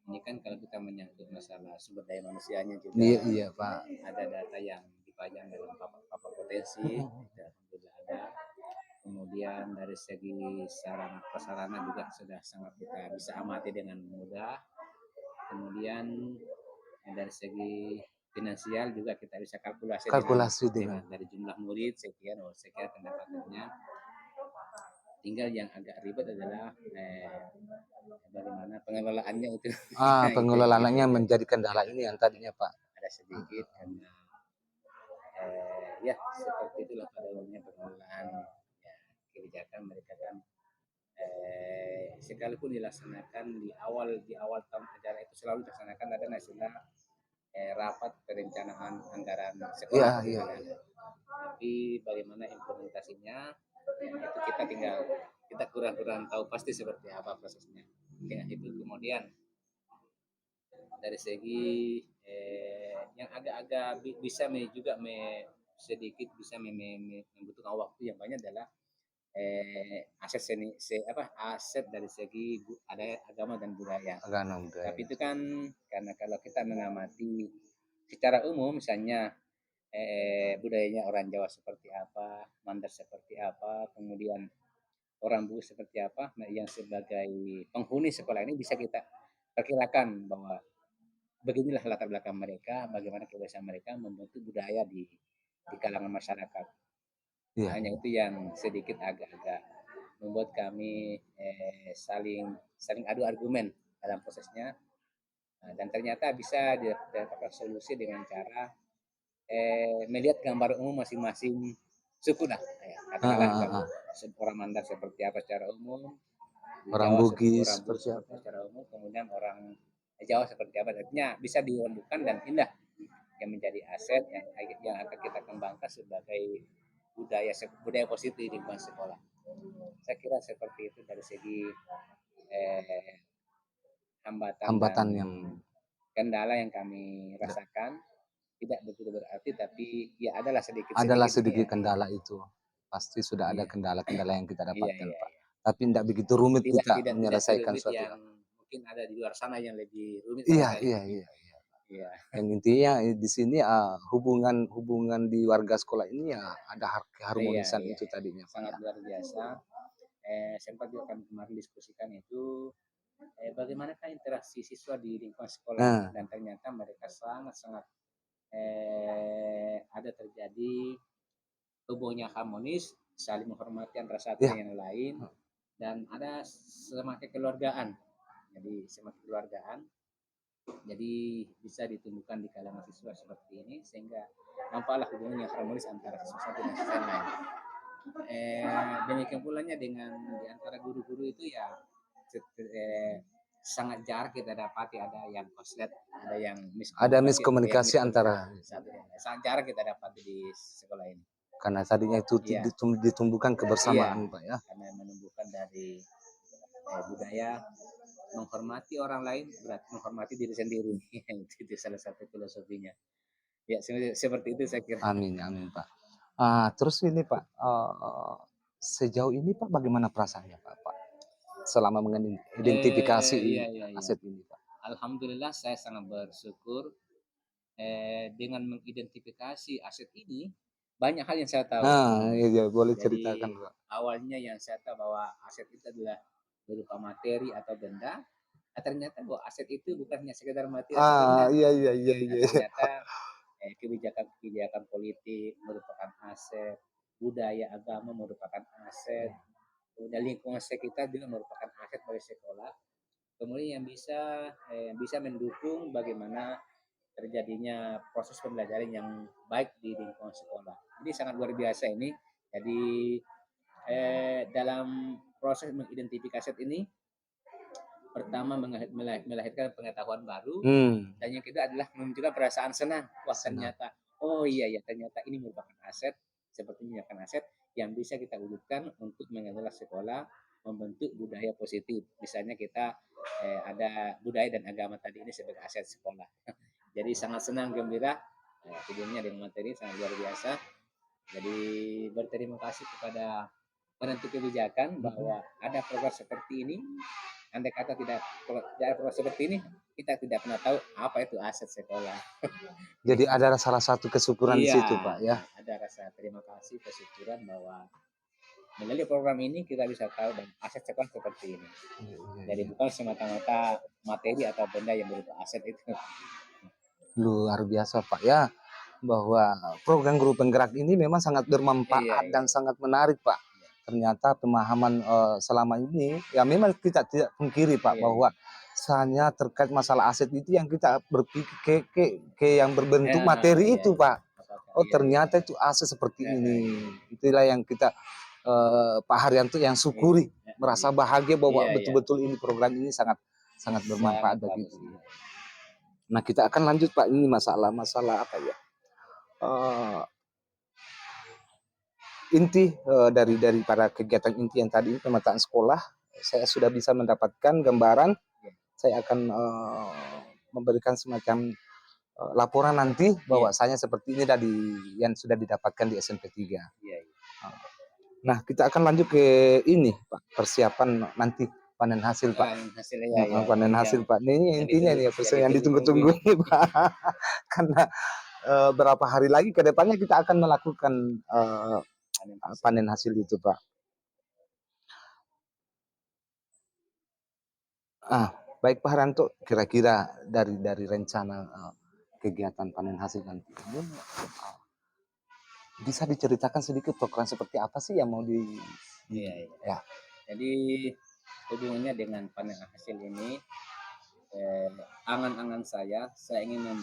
S2: ini kan kalau kita menyangkut masalah sumber daya manusianya juga,
S1: iya Pak,
S2: ada data yang dipajang dalam papan potensi, alhamdulillah ada. Kemudian dari segi sarana prasarana juga sudah sangat kita bisa amati dengan mudah. Kemudian dari segi finansial juga kita bisa kalkulasi dengan dari jumlah murid sekian, pendapatannya. Tinggal yang agak ribet adalah bagaimana pengelolaannya itu.
S1: Pengelolaannya menjadi kendala ini yang tadinya Pak.
S2: Ada sedikit karena ya seperti itulah pada umumnya pengelolaan ya, kebijakan mereka kan sekalipun dilaksanakan di awal tahun ajaran itu selalu dilaksanakan ada nasional rapat perencanaan anggaran sekolah. Tapi bagaimana implementasinya itu kita kurang tahu pasti seperti apa prosesnya. Ya, itu kemudian dari segi yang agak-agak bisa sedikit bisa membutuhkan waktu yang banyak adalah aset dari segi ada agama dan budaya. Tapi itu kan karena kalau kita mengamati secara umum misalnya budayanya orang Jawa seperti apa, Mandar seperti apa, kemudian orang Bugis seperti apa, nah yang sebagai penghuni sekolah ini bisa kita perkirakan bahwa beginilah latar belakang mereka, bagaimana kebiasaan mereka membentuk budaya di kalangan masyarakat. Hanya itu yang sedikit agak-agak membuat kami saling adu argumen dalam prosesnya, dan ternyata bisa didapatkan solusi dengan cara melihat gambar umum masing-masing suku lah, katakanlah orang Mandar seperti apa secara umum, orang Bugis seperti apa secara umum, kemudian orang Jawa seperti apa, artinya bisa dirembukan dan indah yang menjadi aset yang akan kita kembangkan sebagai budaya positif di lingkungan sekolah. Saya kira seperti itu dari segi hambatan yang kendala yang kami rasakan. Tidak begitu berarti, tapi ya adalah sedikit
S1: kendala itu. Pasti sudah ada kendala-kendala yang kita dapatkan Pak. Tapi tidak begitu rumit kita menyelesaikan suatu
S2: yang mungkin ada di luar sana yang lebih rumit.
S1: Iya. Yang intinya di sini hubungan di warga sekolah ini ya ada keharmonisan itu tadinya Pak.
S2: Sangat luar biasa. sempat juga kami kemarin diskusikan itu bagaimanakah interaksi siswa di lingkungan
S1: Nah,
S2: sekolah, dan ternyata mereka sangat-sangat ada terjadi hubungan harmonis, saling menghormati antara satu
S1: ya,
S2: dengan yang lain, dan ada semangat kekeluargaan. Jadi semangat kekeluargaan, jadi bisa ditumbuhkan di kalangan siswa seperti ini sehingga nampaklah hubungan yang harmonis antara siswa satu dan siswa lain. Demikian pulanya dengan di antara guru-guru itu ya sangat jarang kita dapati ada yang konslet, ada yang
S1: ada
S2: miskomunikasi
S1: miskomunikasi antara,
S2: satu dan lain. Sangat jarang kita dapati di sekolah ini.
S1: karena tadinya itu
S2: Iya,
S1: ditumbuhkan
S2: iya,
S1: kebersamaan, Pak ya.
S2: karena menumbuhkan dari budaya menghormati orang lain berarti menghormati diri sendiri. Itu salah satu filosofinya. Ya, seperti itu saya kira.
S1: Amin, amin Pak. Terus ini Pak, sejauh ini Pak bagaimana perasaannya Pak selama mengidentifikasi
S2: Iya, iya, iya.
S1: aset ini Pak?
S2: Alhamdulillah saya sangat bersyukur dengan mengidentifikasi aset ini banyak hal yang saya tahu.
S1: Iya, iya, boleh ceritakan
S2: Jadi
S1: Pak.
S2: awalnya yang saya tahu bahwa aset itu adalah berupa materi atau benda, ternyata bahwa aset itu bukan hanya sekedar materi atau benda.
S1: Iya, iya, iya,
S2: Nah,
S1: iya.
S2: ternyata kebijakan-kebijakan politik merupakan aset, budaya agama merupakan aset, kemudian lingkungan sekitar juga merupakan aset bagi sekolah. Kemudian yang bisa mendukung bagaimana terjadinya proses pembelajaran yang baik di lingkungan sekolah. Jadi sangat luar biasa ini. Jadi dalam proses mengidentifikasi ini, pertama melahirkan pengetahuan baru, dan yang kedua adalah menunjukkan perasaan senang. Wah
S1: Senang.
S2: ternyata, oh iya ya ternyata ini merupakan aset, seperti ini merupakan aset yang bisa kita wujudkan untuk mengelola sekolah, membentuk budaya positif. Misalnya kita ada budaya dan agama tadi ini sebagai aset sekolah. Jadi sangat senang gembira hubungannya dengan materi sangat luar biasa. Jadi berterima kasih kepada penentu kebijakan bahwa ada program seperti ini. Andai kata tidak ada program seperti ini, kita tidak pernah tahu apa itu aset sekolah.
S1: Jadi ada salah satu kesyukuran di situ
S2: Iya,
S1: Pak ya.
S2: ada rasa terima kasih, kesyukuran bahwa melalui program ini kita bisa tahu dan aset sekolah seperti ini.
S1: Iya, iya,
S2: Jadi
S1: iya.
S2: bukan semata-mata materi atau benda yang berupa aset itu.
S1: Luar biasa Pak ya, bahwa program guru penggerak ini memang sangat
S2: Iya,
S1: bermanfaat
S2: iya.
S1: dan sangat menarik Pak. Ternyata pemahaman selama ini ya memang kita tidak pungkiri Pak
S2: Iya, iya.
S1: bahwa hanya terkait masalah aset itu yang kita berpikir ke yang berbentuk materi
S2: Iya,
S1: itu
S2: iya.
S1: Pak. Oh
S2: Iya, iya.
S1: ternyata itu aset seperti
S2: Iya,
S1: ini.
S2: iya.
S1: Itulah yang kita Pak Haryanto yang syukuri, merasa
S2: Iya.
S1: bahagia bahwa
S2: Iya, iya.
S1: betul-betul ini program ini sangat sangat
S2: Sangat
S1: bermanfaat bagi
S2: bagus.
S1: kita. Nah kita akan lanjut Pak, ini masalah apa ya? Eh, inti dari para kegiatan inti yang tadi pemetaan sekolah, saya sudah bisa mendapatkan gambaran. Saya akan memberikan semacam laporan nanti bahwasanya seperti ini dari yang sudah didapatkan di SMP 3.
S2: Iya, iya.
S1: Nah, kita akan lanjut ke ini, Pak, persiapan nanti panen hasil, Pak.
S2: Hasilnya ya,
S1: Panen
S2: ini
S1: hasil, Pak. Ini
S2: yang
S1: intinya nih, yang ditunggu-tunggu
S2: ini.
S1: ini, Pak. Karena berapa hari lagi ke depannya kita akan melakukan panen hasil itu, Pak. Baik Pak Haryanto, kira-kira dari rencana kegiatan panen hasil nanti ini bisa diceritakan sedikit program seperti apa sih yang mau
S2: Iya, iya.
S1: ya.
S2: Jadi hubungannya dengan panen hasil ini, angan-angan saya ingin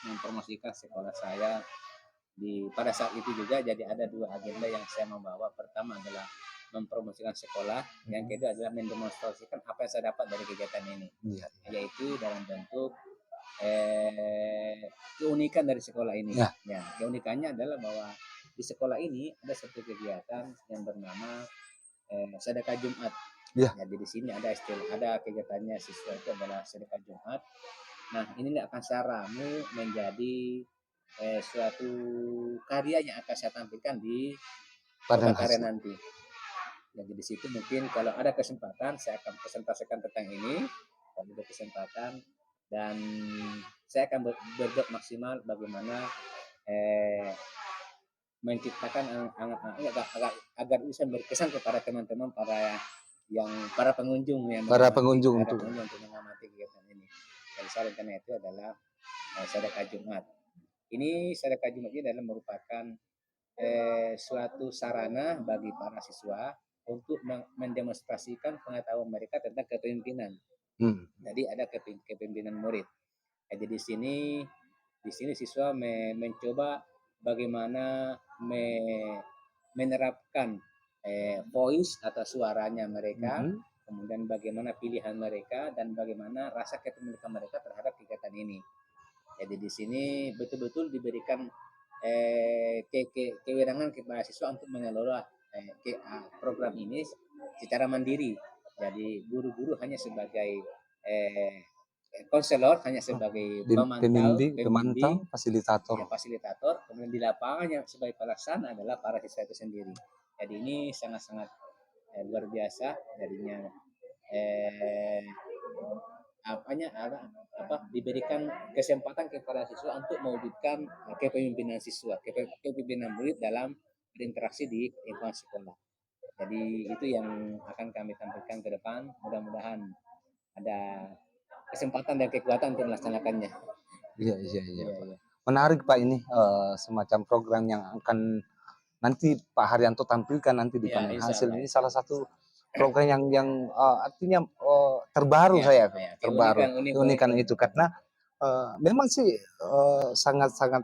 S2: mempromosikan sekolah saya pada saat itu juga. Jadi ada dua agenda yang saya membawa. Pertama adalah mempromosikan sekolah, yang kedua adalah mendemonstrasikan apa yang saya dapat dari kegiatan ini, yaitu dalam bentuk keunikan dari sekolah ini. Ya, keunikannya adalah bahwa di sekolah ini ada satu kegiatan yang bernama sedekah Jumat. Jadi di sini ada kegiatannya siswa itu adalah sedekah Jumat. Nah, ini akan saya ramu menjadi suatu karya yang akan saya tampilkan di kota karya nanti. Jadi di situ mungkin kalau ada kesempatan saya akan presentasikan tentang ini, kalau ada kesempatan, dan saya akan berbuat maksimal bagaimana menciptakan agar bisa berkesan kepada teman-teman para pengunjung yang
S1: Para pengunjung
S2: para
S1: tuh.
S2: pengunjung untuk mengamati kegiatan ini. Dan saya rencana itu adalah sedekah Jumat. Ini sedekah Jumat ini adalah merupakan suatu sarana bagi para siswa untuk mendemonstrasikan pengetahuan mereka tentang kepemimpinan. Jadi ada kepemimpinan murid. Jadi di sini siswa mencoba bagaimana menerapkan voice atau suaranya mereka, kemudian bagaimana pilihan mereka dan bagaimana rasa kepemilikan mereka terhadap kegiatan ini. Jadi di sini betul-betul diberikan kewenangan kepada siswa untuk mengelola program ini secara mandiri. Jadi guru-guru hanya sebagai konselor, hanya sebagai
S1: pemantau, fasilitator.
S2: Ya, fasilitator. Kemudian di lapangan yang sebagai pelaksana adalah para siswa itu sendiri. Jadi ini sangat-sangat luar biasa jadinya diberikan kesempatan kepada siswa untuk mewujudkan kepemimpinan siswa, kepemimpinan murid dalam berinteraksi di lingkungan sekolah. Jadi itu yang akan kami tampilkan ke depan. Mudah-mudahan ada kesempatan dan kekuatan untuk melaksanakannya.
S1: Iya. Menarik Pak ini semacam program yang akan nanti Pak Haryanto tampilkan nanti di panen hasil. Ini salah satu program yang artinya terbaru terbaru keunikan itu karena memang sih sangat-sangat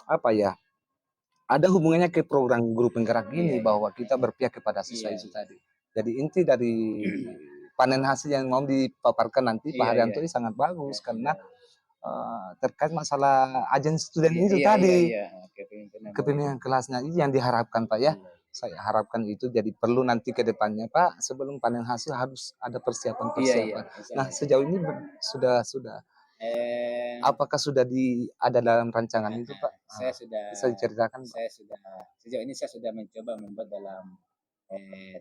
S1: apa ya, ada hubungannya ke program guru penggerak ini bahwa kita berpihak kepada siswa itu tadi. Jadi inti dari panen hasil yang mau dipaparkan nanti Pak Haryanto ini sangat bagus karena terkait masalah agen student itu tadi, kepemimpinan kelasnya itu yang diharapkan Pak ya. Saya harapkan itu jadi perlu nanti ke depannya Pak, sebelum panen hasil harus ada persiapan. Nah sejauh ini sudah apakah sudah ada dalam rancangan itu Pak?
S2: Saya sudah
S1: bisa diceritakan Pak?
S2: Sejauh ini saya sudah mencoba membuat dalam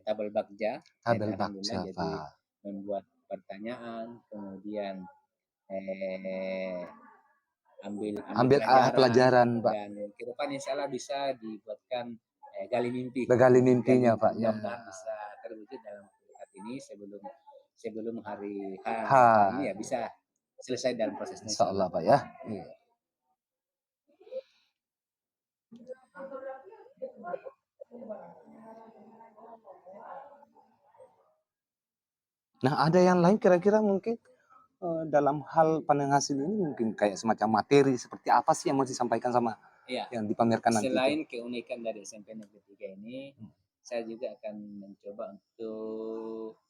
S2: tabel bagja. Jadi membuat pertanyaan, kemudian ambil pelajaran Pak. Dan ke depan insya Allah bisa dibuatkan gali mimpi.
S1: Gali mimpinya Pak.
S2: Mudah-mudahan bisa terwujud dalam saat ini sebelum hari H ini ya bisa selesai dalam prosesnya.
S1: Insya Allah Pak ya. Nah ada yang lain kira-kira mungkin dalam hal panen hasil ini mungkin kayak semacam materi seperti apa sih yang mau disampaikan sama yang dipamerkan nanti?
S2: Selain keunikan dari SMP Negeri 3 ini, saya juga akan mencoba untuk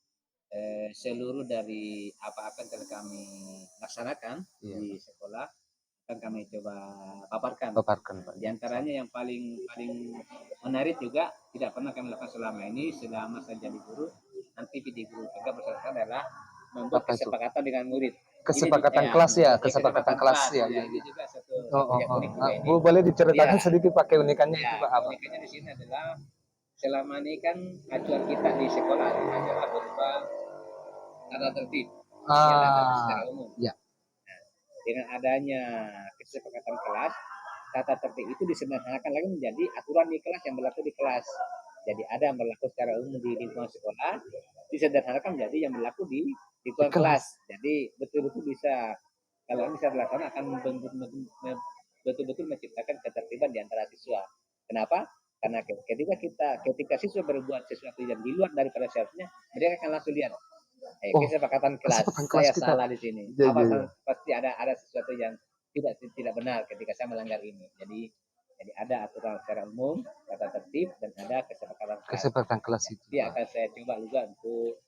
S2: seluruh dari apa-apa yang telah kami laksanakan di sekolah akan kami coba paparkan. Di antaranya yang paling menarik juga tidak pernah kami lakukan selama ini selama saya jadi guru. Nanti di guru juga bersama adalah membuat kesepakatan dengan murid.
S1: Kesepakatan kelas ya, kesepakatan kelas ya.
S2: Ini juga satu unik juga ini.
S1: Boleh diceritakan sedikit pakai unikannya itu Pak apa?
S2: Unikannya di sini adalah selama ini kan acuan kita di sekolah adalah berupa tata tertib secara umum.
S1: Ya.
S2: Nah, dengan adanya kesepakatan kelas, tata tertib itu disederhanakan lagi menjadi aturan di kelas yang berlaku di kelas. Jadi ada yang berlaku secara umum di lingkungan sekolah, disederhanakan menjadi yang berlaku di lingkungan kelas. Jadi betul-betul bisa kalau bisa dilaksanakan akan betul-betul menciptakan ketertiban di antara siswa. Kenapa? Karena ketika siswa berbuat sesuatu yang di luar daripada seharusnya, mereka akan langsung lihat kesepakatan kelas. Saya salah di sini. Pasti ada sesuatu yang tidak benar ketika saya melanggar ini. Jadi ada aturan secara umum, tata tertib, dan ada kesepakatan kelas itu. Jadi akan saya coba juga untuk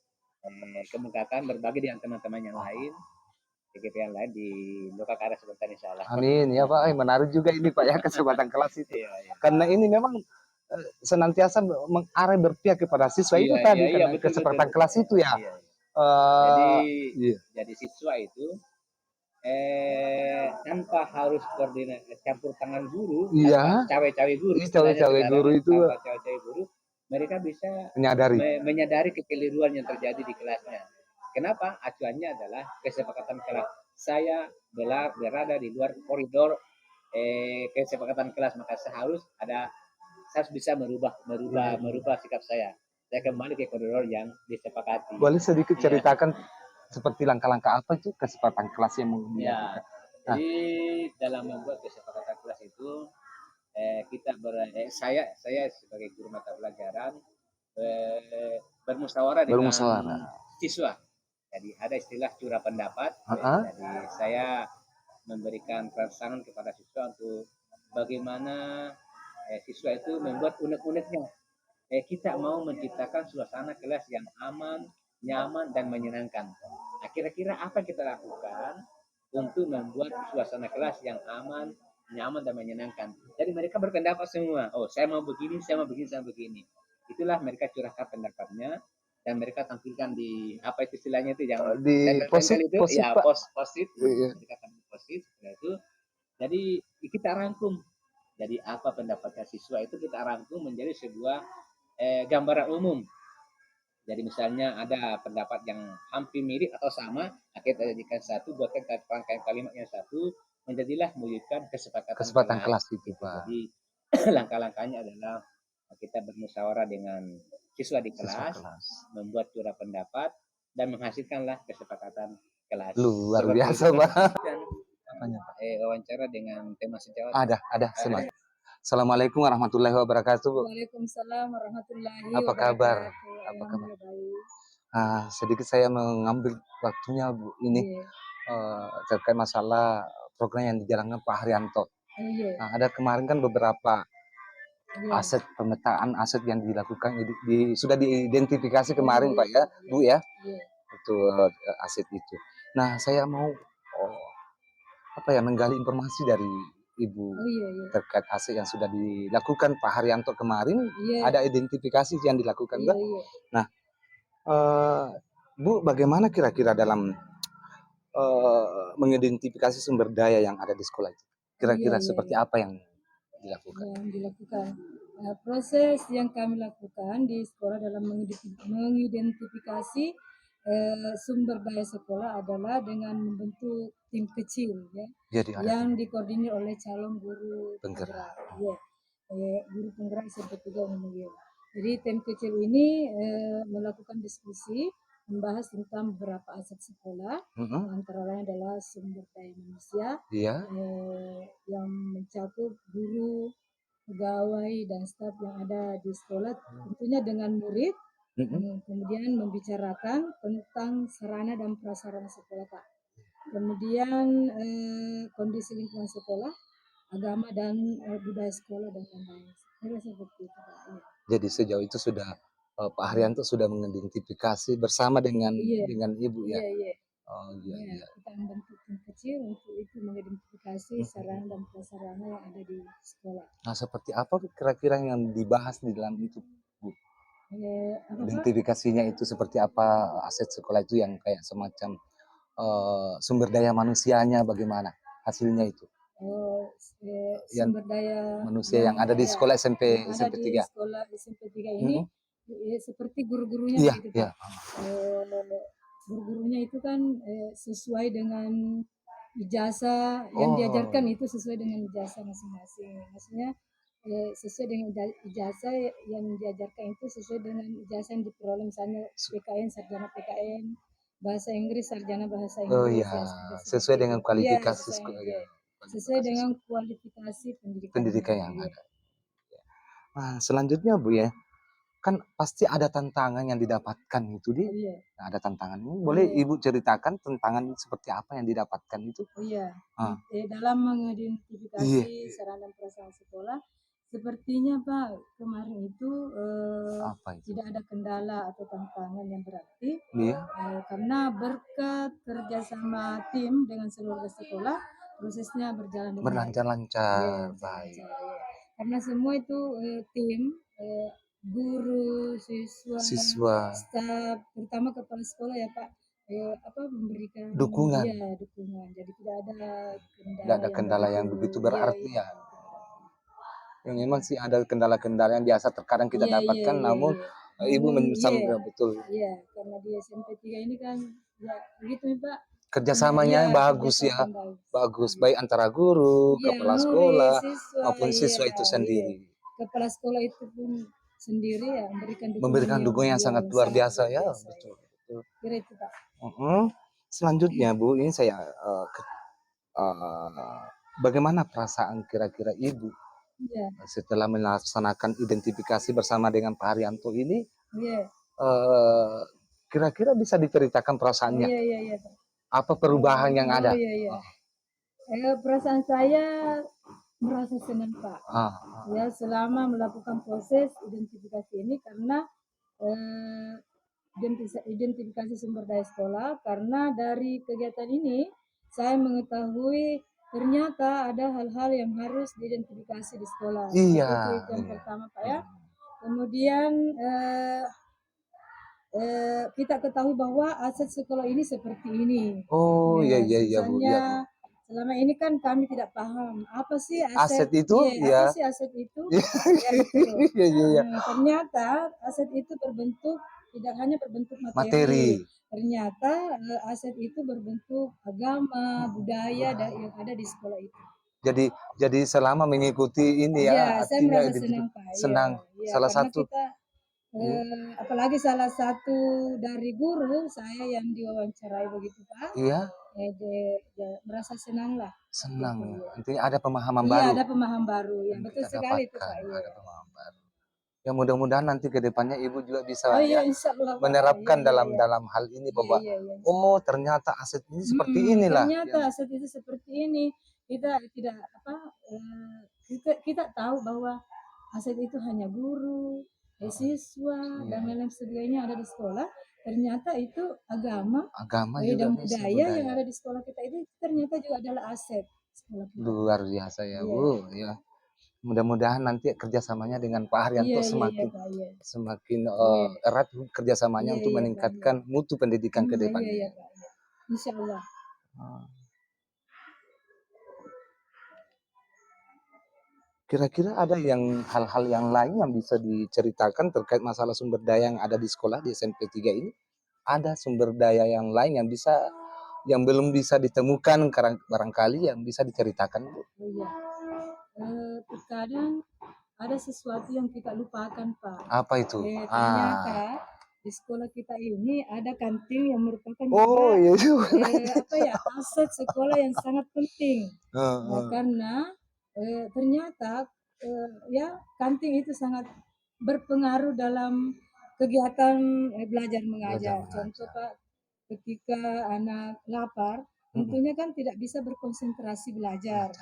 S2: kemukakan berbagi dengan teman-teman yang lain, kegiatan lain di lokal karya sebentar insya Allah.
S1: Amin ya Pak, menarik juga ini Pak ya kesempatan kelas itu. Karena ini memang senantiasa mengarah berpihak kepada siswa itu tadi karena kesempatan kelas itu ya.
S2: Jadi siswa itu tanpa harus koordinasi campur tangan guru, cawe-cawe guru itu, mereka bisa menyadari kekeliruan yang terjadi di kelasnya. Kenapa? Acuannya adalah kesepakatan kelas. Saya berada di luar koridor kesepakatan kelas, maka harus ada saya harus bisa merubah sikap saya. Saya kembali ke koridor yang disepakati.
S1: Boleh sedikit ceritakan seperti langkah-langkah apa itu kesepakatan kelas yang mau dilakukan?
S2: Jadi dalam membuat kesepakatan kelas itu saya sebagai guru mata pelajaran bermusyawarah dengan siswa. Jadi ada istilah curah pendapat. Jadi saya memberikan rangsangan kepada siswa untuk bagaimana siswa itu membuat unek-uneknya. Kita mau menciptakan suasana kelas yang aman, nyaman, dan menyenangkan. Nah, kira-kira apa yang kita lakukan untuk membuat suasana kelas yang aman, nyaman, dan menyenangkan? Jadi mereka berpendapat semua. Oh, saya mau begini, saya mau begini, saya mau begini. Itulah mereka curahkan pendapatnya dan mereka tampilkan di apa itu istilahnya itu yang
S1: di posit itu,
S2: ya posit, mereka tampil posit. Itu jadi kita rangkum. Jadi apa pendapatnya siswa itu kita rangkum menjadi sebuah gambaran umum. Jadi misalnya ada pendapat yang hampir mirip atau sama, kita jadikan satu, buatkan rangkaian kalimat yang satu, menjadilah mewujudkan kesepakatan kelas itu, Pak. Jadi langkah-langkahnya adalah kita bermusyawarah dengan siswa di kelas, membuat curah pendapat, dan menghasilkanlah kesepakatan kelas.
S1: Luar biasa, Pak.
S2: Wawancara dengan tema sejawat.
S1: Ada semangat. Assalamualaikum warahmatullahi wabarakatuh.
S3: Waalaikumsalam warahmatullahi
S1: wabarakatuh. Apa kabar? Sedikit saya mengambil waktunya Bu ini terkait masalah program yang dijalankan Pak Haryanto. Ada kemarin kan beberapa aset pemetaan aset yang dilakukan sudah diidentifikasi kemarin Pak ya Bu ya. Itu aset itu. Nah saya mau menggali informasi dari Ibu terkait aset yang sudah dilakukan Pak Haryanto kemarin. Ada identifikasi yang dilakukan Mbak. Nah Bu bagaimana kira-kira dalam mengidentifikasi sumber daya yang ada di sekolah itu? Kira-kira seperti apa yang dilakukan?
S3: Proses yang kami lakukan di sekolah dalam mengidentifikasi sumber daya sekolah adalah dengan membentuk tim kecil yang dikoordinir oleh calon guru penggerak. Guru penggerak SMP 3 Unmul. Jadi tim kecil ini melakukan diskusi membahas tentang beberapa aset sekolah, antara lain adalah sumber daya manusia yang mencakup guru, pegawai, dan staf yang ada di sekolah, tentunya dengan murid. Kemudian membicarakan tentang sarana dan prasarana sekolah, Pak. Kemudian kondisi lingkungan sekolah, agama dan budaya sekolah dan lain-lain. Seperti itu, Pak.
S1: Jadi sejauh itu sudah Pak Haryanto sudah mengidentifikasi bersama dengan Ibu ya.
S3: Kita membentuk tim kecil untuk itu mengidentifikasi sarana dan prasarana yang ada di sekolah.
S1: Nah, seperti apa kira-kira yang dibahas di dalam itu, Bu? Identifikasinya itu seperti apa aset sekolah itu yang kayak semacam sumber daya manusianya bagaimana hasilnya itu?
S3: Sumber daya
S1: manusia yang ada di sekolah SMP 3.
S3: Di sekolah SMP 3 ini seperti guru-gurunya gitu, Pak. Guru-gurunya itu kan sesuai dengan ijazah yang diajarkan, itu sesuai dengan ijazah masing-masing. Maksudnya sesuai dengan ijazah yang diajarkan itu sesuai dengan ijazah yang diperoleh, misalnya PKN, sarjana PKN, bahasa Inggris, sarjana bahasa Inggris.
S1: Sesuai dengan kualifikasi sekolah.
S3: Sesuai dengan kualifikasi
S1: pendidikan yang ada. Nah, selanjutnya Bu ya, kan pasti ada tantangan yang didapatkan itu Nah, ada tantangan ini. Boleh Ibu ceritakan tantangan seperti apa yang didapatkan itu?
S3: Dalam mengidentifikasi sarana dan prasarana sekolah, sepertinya Pak kemarin itu tidak ada kendala atau tantangan yang berarti, karena berkat kerjasama tim dengan seluruh sekolah, prosesnya berjalan dengan
S1: lancar, baik.
S3: Karena semua itu tim, guru, siswa, staf, terutama kepala sekolah ya Pak, memberikan
S1: dukungan.
S3: Jadi tidak
S1: ada kendala yang begitu berarti ya. Yang memang sih ada kendala-kendala yang biasa terkadang kita dapatkan, namun Ibu menyampaikan betul.
S3: Karena di SMP 3 ini kan begitu Pak.
S1: Kerjasamanya bagus bagus baik antara guru, kepala sekolah maupun siswa itu sendiri.
S3: kepala sekolah itu pun sendiri ya
S1: Memberikan dukungan yang sangat luar biasa ya,
S3: biasa,
S1: betul, betul.
S3: Kira itu Pak.
S1: Selanjutnya Bu, ini saya bagaimana perasaan kira-kira Ibu setelah melaksanakan identifikasi bersama dengan Pak Haryanto ini? Kira-kira bisa diceritakan perasaannya? Apa perubahan yang ada?
S3: Perasaan saya merasa senang Pak. Ya, selama melakukan proses identifikasi ini karena identifikasi sumber daya sekolah, karena dari kegiatan ini saya mengetahui ternyata ada hal-hal yang harus diidentifikasi di sekolah. Itu yang pertama Pak ya. Kemudian kita ketahui bahwa aset sekolah ini seperti ini.
S1: Iya Bu.
S3: Selama ini kan kami tidak paham apa sih
S1: aset itu.
S3: Apa sih aset itu? Ternyata aset itu berbentuk tidak hanya berbentuk materi. Ternyata aset itu berbentuk agama, budaya yang ada di sekolah itu.
S1: Jadi selama mengikuti ini
S3: saya merasa senang Pak.
S1: Senang. Salah satu
S3: kita apalagi salah satu dari guru saya yang diwawancarai begitu Pak. Merasa senang lah.
S1: Senang. Intinya ada pemahaman baru.
S3: Iya, ada pemahaman baru. Ya, betul sekali itu Pak.
S1: Ada pemahaman baru. Ya mudah-mudahan nanti ke depannya Ibu juga bisa
S3: insyaallah,
S1: menerapkan dalam hal ini bahwa ternyata aset ini seperti inilah.
S3: Ternyata aset itu seperti ini. Kita tidak kita tahu bahwa aset itu hanya guru, siswa dan lain sebagainya ada di sekolah. Ternyata itu agama dan budaya yang ada di sekolah kita itu ternyata juga adalah aset sekolah kita.
S1: Luar biasa ya Bu. Ya. Mudah-mudahan nanti kerjasamanya dengan Pak Haryanto semakin erat kerjasamanya untuk meningkatkan mutu pendidikan ke depannya.
S3: Insyaallah.
S1: Kira-kira ada hal-hal yang lain yang bisa diceritakan terkait masalah sumber daya yang ada di sekolah di SMP 3 ini? Ada sumber daya yang lain yang belum bisa ditemukan barangkali yang bisa diceritakan Bu?
S3: Terkadang ada sesuatu yang kita lupakan Pak.
S1: Apa itu?
S3: Ternyata di sekolah kita ini ada kantin yang merupakan aset sekolah yang sangat penting. Karena ternyata kantin itu sangat berpengaruh dalam kegiatan belajar mengajar. Contoh Pak, ketika anak lapar, tentunya kan tidak bisa berkonsentrasi belajar.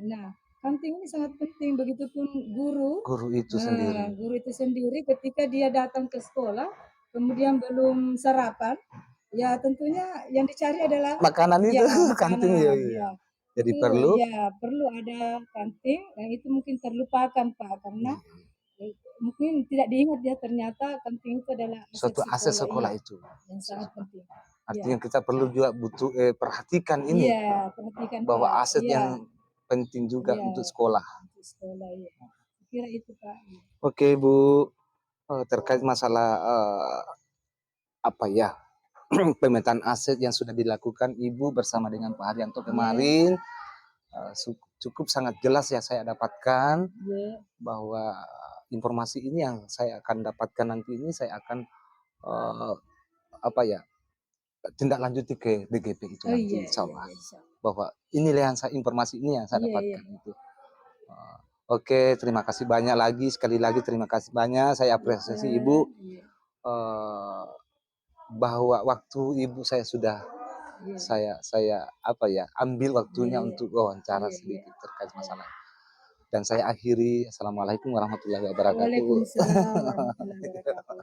S3: Nah, kantin ini sangat penting. Begitupun guru itu sendiri ketika dia datang ke sekolah, kemudian belum sarapan, ya tentunya yang dicari adalah
S1: makanan itu, kantin ya. Jadi perlu
S3: ada kantin, yang itu mungkin terlupakan Pak, karena mungkin tidak diingat ya, ternyata kantin itu adalah
S1: suatu aset sekolah itu
S3: yang sangat penting.
S1: Artinya kita perlu juga perhatikan ini, perhatikan bahwa Pak, aset yang penting juga untuk sekolah.
S3: Kira itu Pak.
S1: Oke Bu, terkait masalah pemetaan aset yang sudah dilakukan Ibu bersama dengan Pak Haryanto kemarin, cukup sangat jelas ya saya dapatkan bahwa informasi ini yang saya akan dapatkan nanti ini saya akan tindak lanjuti ke DGP itu nanti insyaallah. Bahwa inilah yang informasi ini yang saya dapatkan itu. Oke, terima kasih banyak lagi, sekali lagi terima kasih banyak, saya apresiasi Ibu bahwa waktu Ibu saya sudah saya ambil waktunya untuk wawancara sedikit terkait masalah. Dan saya akhiri, assalamualaikum warahmatullahi wabarakatuh.
S3: Waalaikumsalam warahmatullahi wabarakatuh.